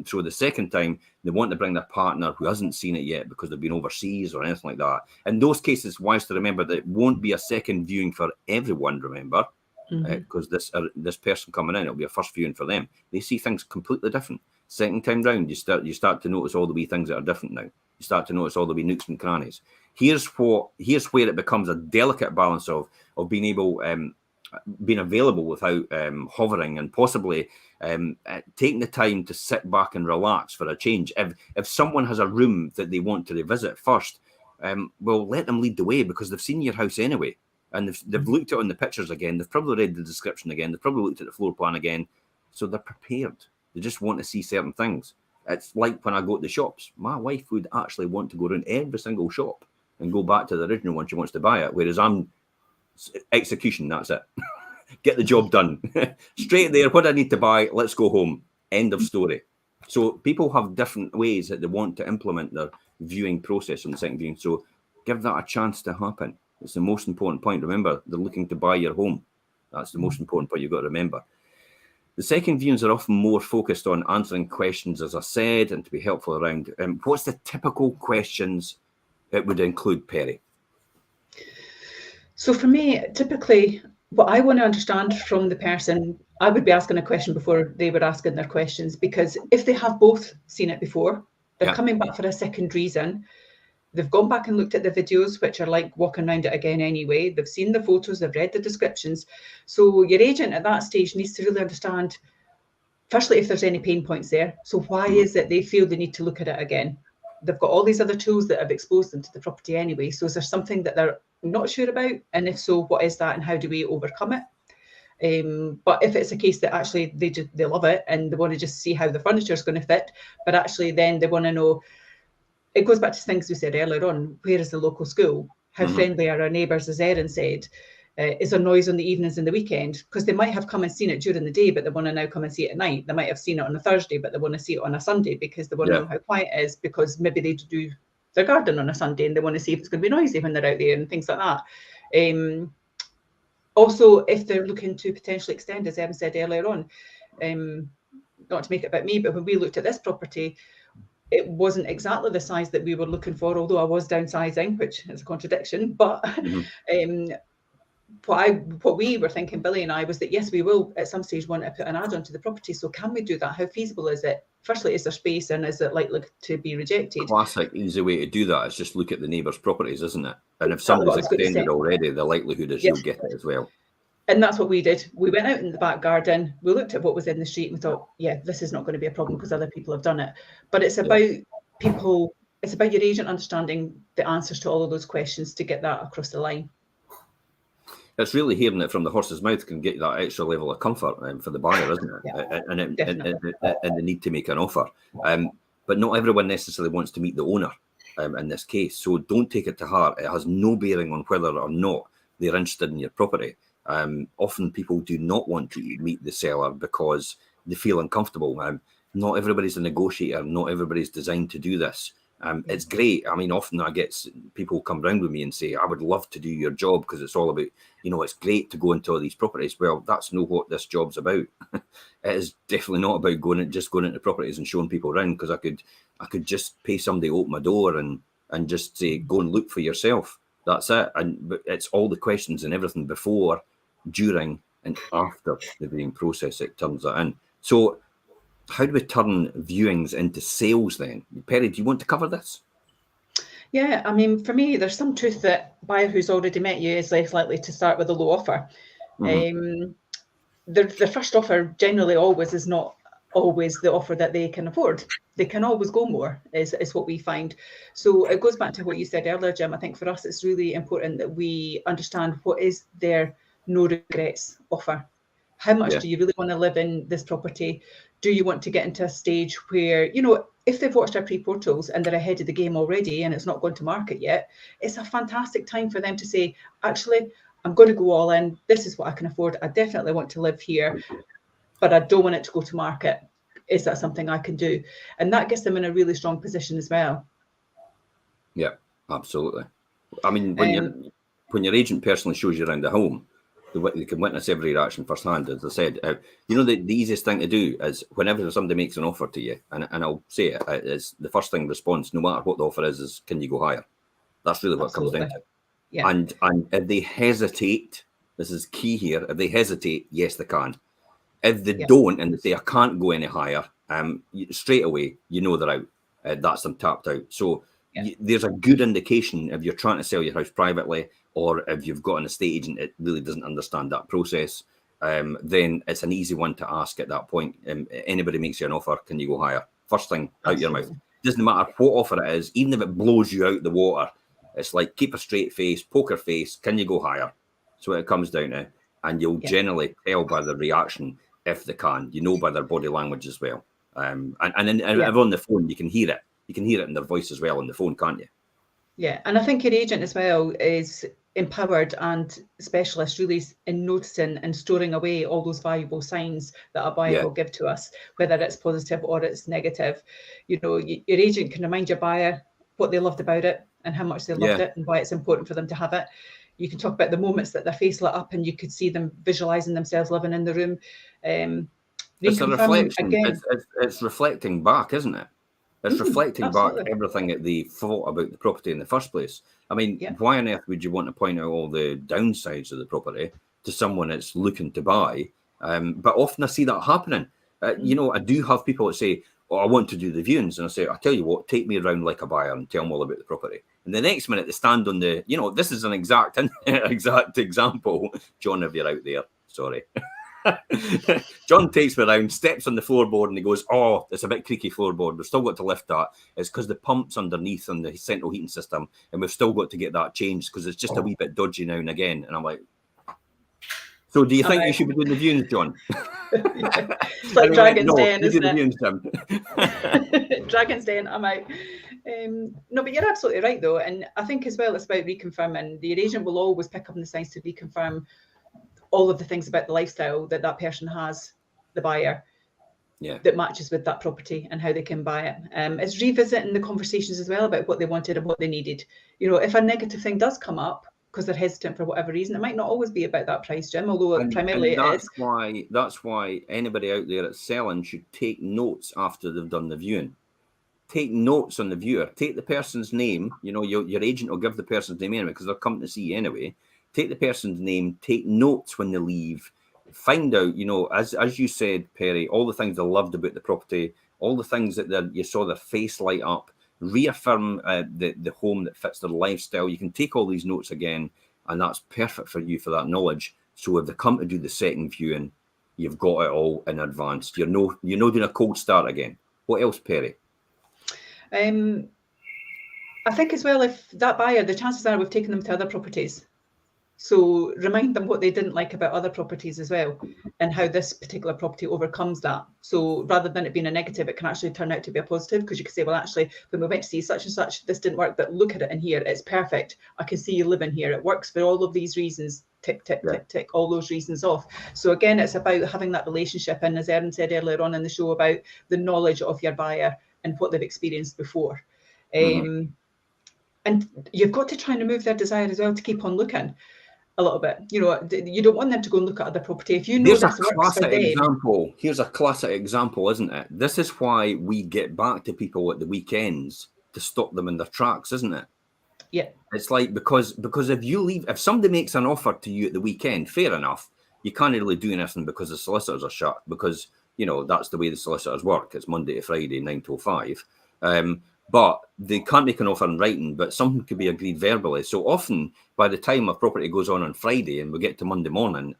So the second time, they want to bring their partner who hasn't seen it yet because they've been overseas or anything like that. In those cases, wise to remember that it won't be a second viewing for everyone, remember, because this person coming in, it'll be a first viewing for them. They see things completely different. Second time round, you start to notice all the wee things that are different now. You start to notice all the wee nooks and crannies. Here's where it becomes a delicate balance of being able, being available without hovering, and possibly taking the time to sit back and relax for a change. If someone has a room that they want to revisit first, well, let them lead the way, because they've seen your house anyway. And they've looked at it on the pictures again. They've probably read the description again. They've probably looked at the floor plan again. So they're prepared. They just want to see certain things. It's like when I go to the shops. My wife would actually want to go around every single shop and go back to the original one she wants to buy it. Whereas I'm execution, that's it. Get the job done. Straight there, what I need to buy, let's go home. End of story. So people have different ways that they want to implement their viewing process on the second viewing. So give that a chance to happen. It's the most important point. Remember, they're looking to buy your home. That's the most important point you've got to remember. The second viewings are often more focused on answering questions, as I said, and to be helpful around. What's the typical questions it would include, Perrie? So for me, typically, what I want to understand from the person, I would be asking a question before they were asking their questions, because if they have both seen it before, they're coming back for a second reason. They've gone back and looked at the videos, which are like walking around it again anyway. They've seen the photos, they've read the descriptions. So your agent at that stage needs to really understand, firstly, if there's any pain points there. So why is it they feel they need to look at it again? They've got all these other tools that have exposed them to the property anyway. So is there something that they're not sure about? And if so, what is that and how do we overcome it? But if it's a case that actually they love it and they want to just see how the furniture is going to fit, but actually then they want to know, it goes back to things we said earlier on. Where is the local school? How friendly are our neighbours, as Erin said? Is there noise on the evenings and the weekend? Because they might have come and seen it during the day, but they want to now come and see it at night. They might have seen it on a Thursday, but they want to see it on a Sunday because they want to know how quiet it is, because maybe they do their garden on a Sunday and they want to see if it's going to be noisy when they're out there and things like that. Also, if they're looking to potentially extend, as Erin said earlier on, not to make it about me, but when we looked at this property, it wasn't exactly the size that we were looking for, although I was downsizing, which is a contradiction. But what we were thinking, Billy and I, was that yes, we will at some stage want to put an ad onto the property. So can we do that? How feasible is it? Firstly, is there space, and is it likely to be rejected? Classic easy way to do that is just look at the neighbours' properties, isn't it? And if somebody's extended already, the likelihood is you'll get it as well. And that's what we did. We went out in the back garden, we looked at what was in the street, and we thought, yeah, this is not going to be a problem because other people have done it. But it's about people, it's about your agent understanding the answers to all of those questions to get that across the line. It's really hearing it from the horse's mouth can get that extra level of comfort for the buyer, isn't it? Yeah, and the need to make an offer. But not everyone necessarily wants to meet the owner in this case. So don't take it to heart. It has no bearing on whether or not they're interested in your property. Often people do not want to meet the seller because they feel uncomfortable. Not everybody's a negotiator. Not everybody's designed to do this. It's great. I mean, often I get people come round with me and say, I would love to do your job because it's all about, it's great to go into all these properties. Well, that's not what this job's about. It is definitely not about going into properties and showing people around, because I could just pay somebody to open my door and just say, go and look for yourself. That's it. But it's all the questions and everything before, during, and after the viewing process that turns that in. So how do we turn viewings into sales then? Perrie, do you want to cover this? Yeah, I mean, for me, there's some truth that a buyer who's already met you is less likely to start with a low offer. The first offer generally always is not always the offer that they can afford. They can always go more, is what we find. So it goes back to what you said earlier, Jim. I think for us, it's really important that we understand what is their no regrets offer. How much do you really want to live in this property? Do you want to get into a stage where, if they've watched our pre-portals and they're ahead of the game already and it's not gone to market yet, it's a fantastic time for them to say, actually, I'm going to go all in. This is what I can afford. I definitely want to live here, but I don't want it to go to market. Is that something I can do? And that gets them in a really strong position as well. Yeah, absolutely. I mean, when your agent personally shows you around the home, they can witness every reaction firsthand. As I said, the easiest thing to do is whenever somebody makes an offer to you, and I'll say it, is the first thing response, no matter what the offer is can you go higher? That's really what it comes down to. Yeah. And if they hesitate, this is key here, if they hesitate, yes, they can. If they don't and they say, I can't go any higher, straight away, they're out. That's them tapped out. So there's a good indication if you're trying to sell your house privately, or if you've got an estate agent that really doesn't understand that process, then it's an easy one to ask at that point. Anybody makes you an offer, can you go higher? First thing out your mouth. Doesn't matter what offer it is, even if it blows you out the water, it's like keep a straight face, poker face, can you go higher? So it comes down to, and you'll generally tell by the reaction if they can, by their body language as well. And on the phone, you can hear it. You can hear it in their voice as well on the phone, can't you? Yeah, and I think your agent as well is empowered and specialist really in noticing and storing away all those valuable signs that a buyer will give to us, whether it's positive or it's negative. Your agent can remind your buyer what they loved about it and how much they loved it and why it's important for them to have it. You can talk about the moments that their face lit up and you could see them visualizing themselves living in the room. It's a reflection. It's reflecting back, isn't it? It's reflecting back everything that they thought about the property in the first place. I mean, why on earth would you want to point out all the downsides of the property to someone that's looking to buy? But often I see that happening. I do have people that say, oh, I want to do the viewings. And I say, I tell you what, take me around like a buyer and tell them all about the property. And the next minute they stand on the, this is an exact example. John, if you're out there, sorry. John takes me around, steps on the floorboard, and he goes, oh, it's a bit creaky floorboard. We've still got to lift that. It's because the pump's underneath on the central heating system, and we've still got to get that changed because it's just a wee bit dodgy now and again. And I'm like, so do you think you should be doing the viewings, John? It's like Dragon's Den, isn't it? Dragon's Den, I'm out. No, but you're absolutely right, though. And I think as well, it's about reconfirming. The agent will always pick up on the signs to reconfirm all of the things about the lifestyle that person has, the buyer, that matches with that property and how they can buy it. It's revisiting the conversations as well about what they wanted and what they needed. If a negative thing does come up because they're hesitant for whatever reason, it might not always be about that price, Jim, although primarily it is. That's why anybody out there that's selling should take notes after they've done the viewing. Take notes on the viewer. Take the person's name. Your agent will give the person's name anyway because they're coming to see you anyway. take the person's name, take notes when they leave, find out, you know, as you said, Perrie, all the things they loved about the property, all the things that you saw their face light up, reaffirm the home that fits their lifestyle. You can take all these notes again, and that's perfect for you for that knowledge. So if they come to do the second viewing, you've got it all in advance. You're not doing a cold start again. What else, Perrie? I think as well, if that buyer, the chances are we've taken them to other properties. So remind them what they didn't like about other properties as well, and how this particular property overcomes that. So rather than it being a negative, it can actually turn out to be a positive, because you can say, well, actually, when we went to see such and such, this didn't work, but look at it in here, it's perfect. I can see you living here. It works for all of these reasons. Tick, tick, tick, tick, all those reasons off. So again, it's about having that relationship. And as Erin said earlier on in the show, about the knowledge of your buyer and what they've experienced before. And you've got to try and remove their desire as well to keep on looking a little bit. You know, you don't want them to go and look at other property. If you know this works for them. Here's a classic example, isn't it? This is why we get back to people at the weekends to stop them in their tracks, isn't it? Yeah. It's like, because if somebody makes an offer to you at the weekend, fair enough, you can't really do anything because the solicitors are shut, because, you know, that's the way the solicitors work. It's Monday to Friday, 9 till 5. But they can't make an offer in writing, but something could be agreed verbally. So often, by the time a property goes on Friday and we get to Monday morning,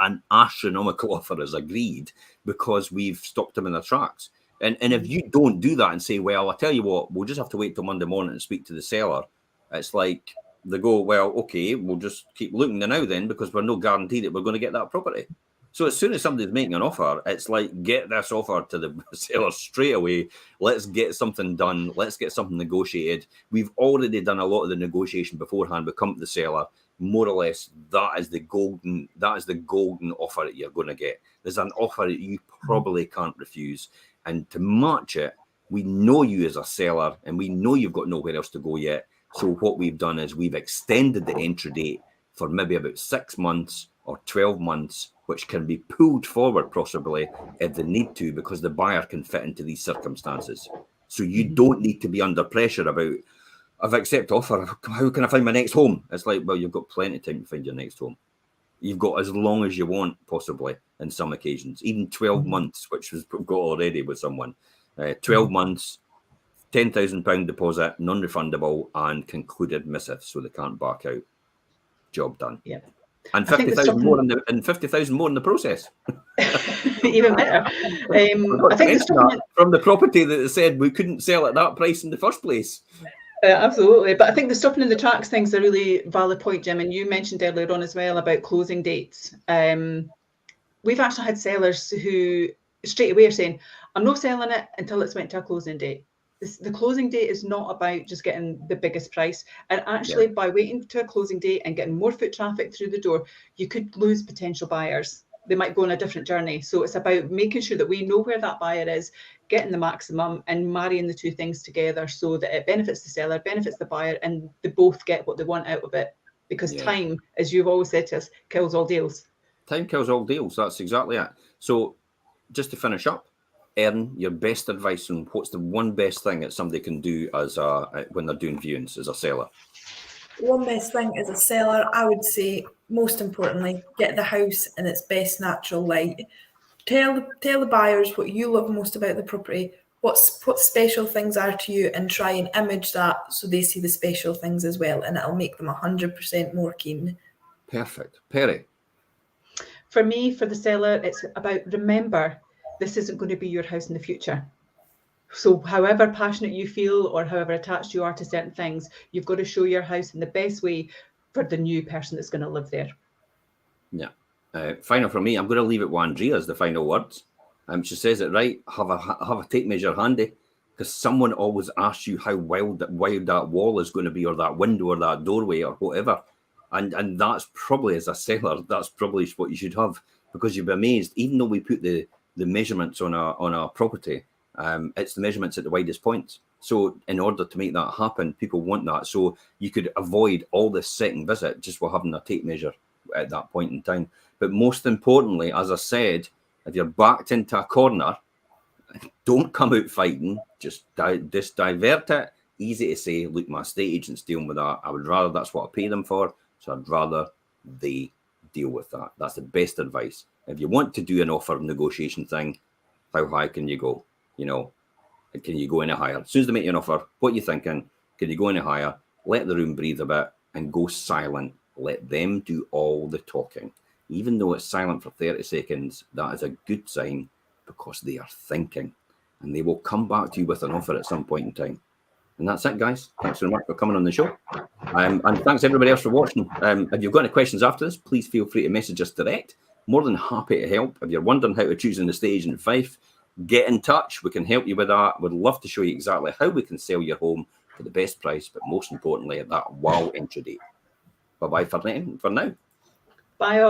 an astronomical offer is agreed because we've stopped them in their tracks. And if you don't do that and say, well, I'll tell you what, we'll just have to wait till Monday morning and speak to the seller, it's like they go, well, okay, we'll just keep looking now then, because we're no guarantee that we're going to get that property. So as soon as somebody's making an offer, it's like, get this offer to the seller straight away. Let's get something done. Let's get something negotiated. We've already done a lot of the negotiation beforehand. We come to the seller, more or less, that is the golden offer that you're going to get. There's an offer that you probably can't refuse. And to match it, we know you as a seller, and we know you've got nowhere else to go yet. So what we've done is we've extended the entry date for maybe about 6 months or 12 months, which can be pulled forward possibly if they need to, because the buyer can fit into these circumstances. So you don't need to be under pressure about, I've accepted offer, how can I find my next home? It's like, well, you've got plenty of time to find your next home. You've got as long as you want, possibly, in some occasions, even 12 months, which we've got already with someone. 12 months, £10,000 deposit, non-refundable, and concluded missive, so they can't back out. Job done. Yeah. And 50,000 more in the process. Even better. I think from the property that they said we couldn't sell at that price in the first place. Absolutely. But I think the stopping in the tracks thing's a really valid point, Jim. And you mentioned earlier on as well about closing dates. We've actually had sellers who straight away are saying, I'm not selling it until it's went to a closing date. The closing date is not about just getting the biggest price. And actually, by waiting to a closing date and getting more foot traffic through the door, you could lose potential buyers. They might go on a different journey. So it's about making sure that we know where that buyer is, getting the maximum, and marrying the two things together so that it benefits the seller, benefits the buyer, and they both get what they want out of it. Because time, as you've always said to us, kills all deals. Time kills all deals. That's exactly it. So just to finish up, Erin, your best advice on what's the one best thing that somebody can do as when they're doing viewings as a seller? One best thing as a seller, I would say, most importantly, get the house in its best natural light. Tell the buyers what you love most about the property, what special things are to you, and try and image that so they see the special things as well, and it'll make them 100% more keen. Perfect. Perrie? For me, for the seller, it's about, remember, this isn't going to be your house in the future. So however passionate you feel or however attached you are to certain things, you've got to show your house in the best way for the new person that's going to live there. Yeah. Final for me, I'm going to leave it with Andrea as the final words. She says it right. Have a tape measure handy, because someone always asks you how wide that wall is going to be, or that window, or that doorway, or whatever. And that's probably, as a seller, that's probably what you should have, because you'll be amazed. Even though we put the measurements on our property, it's the measurements at the widest points. So in order to make that happen, people want that. So you could avoid all this second visit just for having a tape measure at that point in time. But most importantly, as I said, if you're backed into a corner, don't come out fighting. Just divert it. Easy to say, look, my estate agent's dealing with that. I would rather that's what I pay them for. So I'd rather they deal with that. That's the best advice. If you want to do an offer negotiation thing, how high can you go? You know, can you go any higher? As soon as they make you an offer, what are you thinking? Can you go any higher? Let the room breathe a bit and go silent. Let them do all the talking. Even though it's silent for 30 seconds, that is a good sign because they are thinking and they will come back to you with an offer at some point in time. And that's it, guys. Thanks very much for coming on the show. And thanks everybody else for watching. If you've got any questions after this, please feel free to message us direct. More than happy to help. If you're wondering how to choose an estate agent in Fife, get in touch. We can help you with that. We'd love to show you exactly how we can sell your home for the best price, but most importantly, at that wow entry date. Bye-bye for now. Bye all.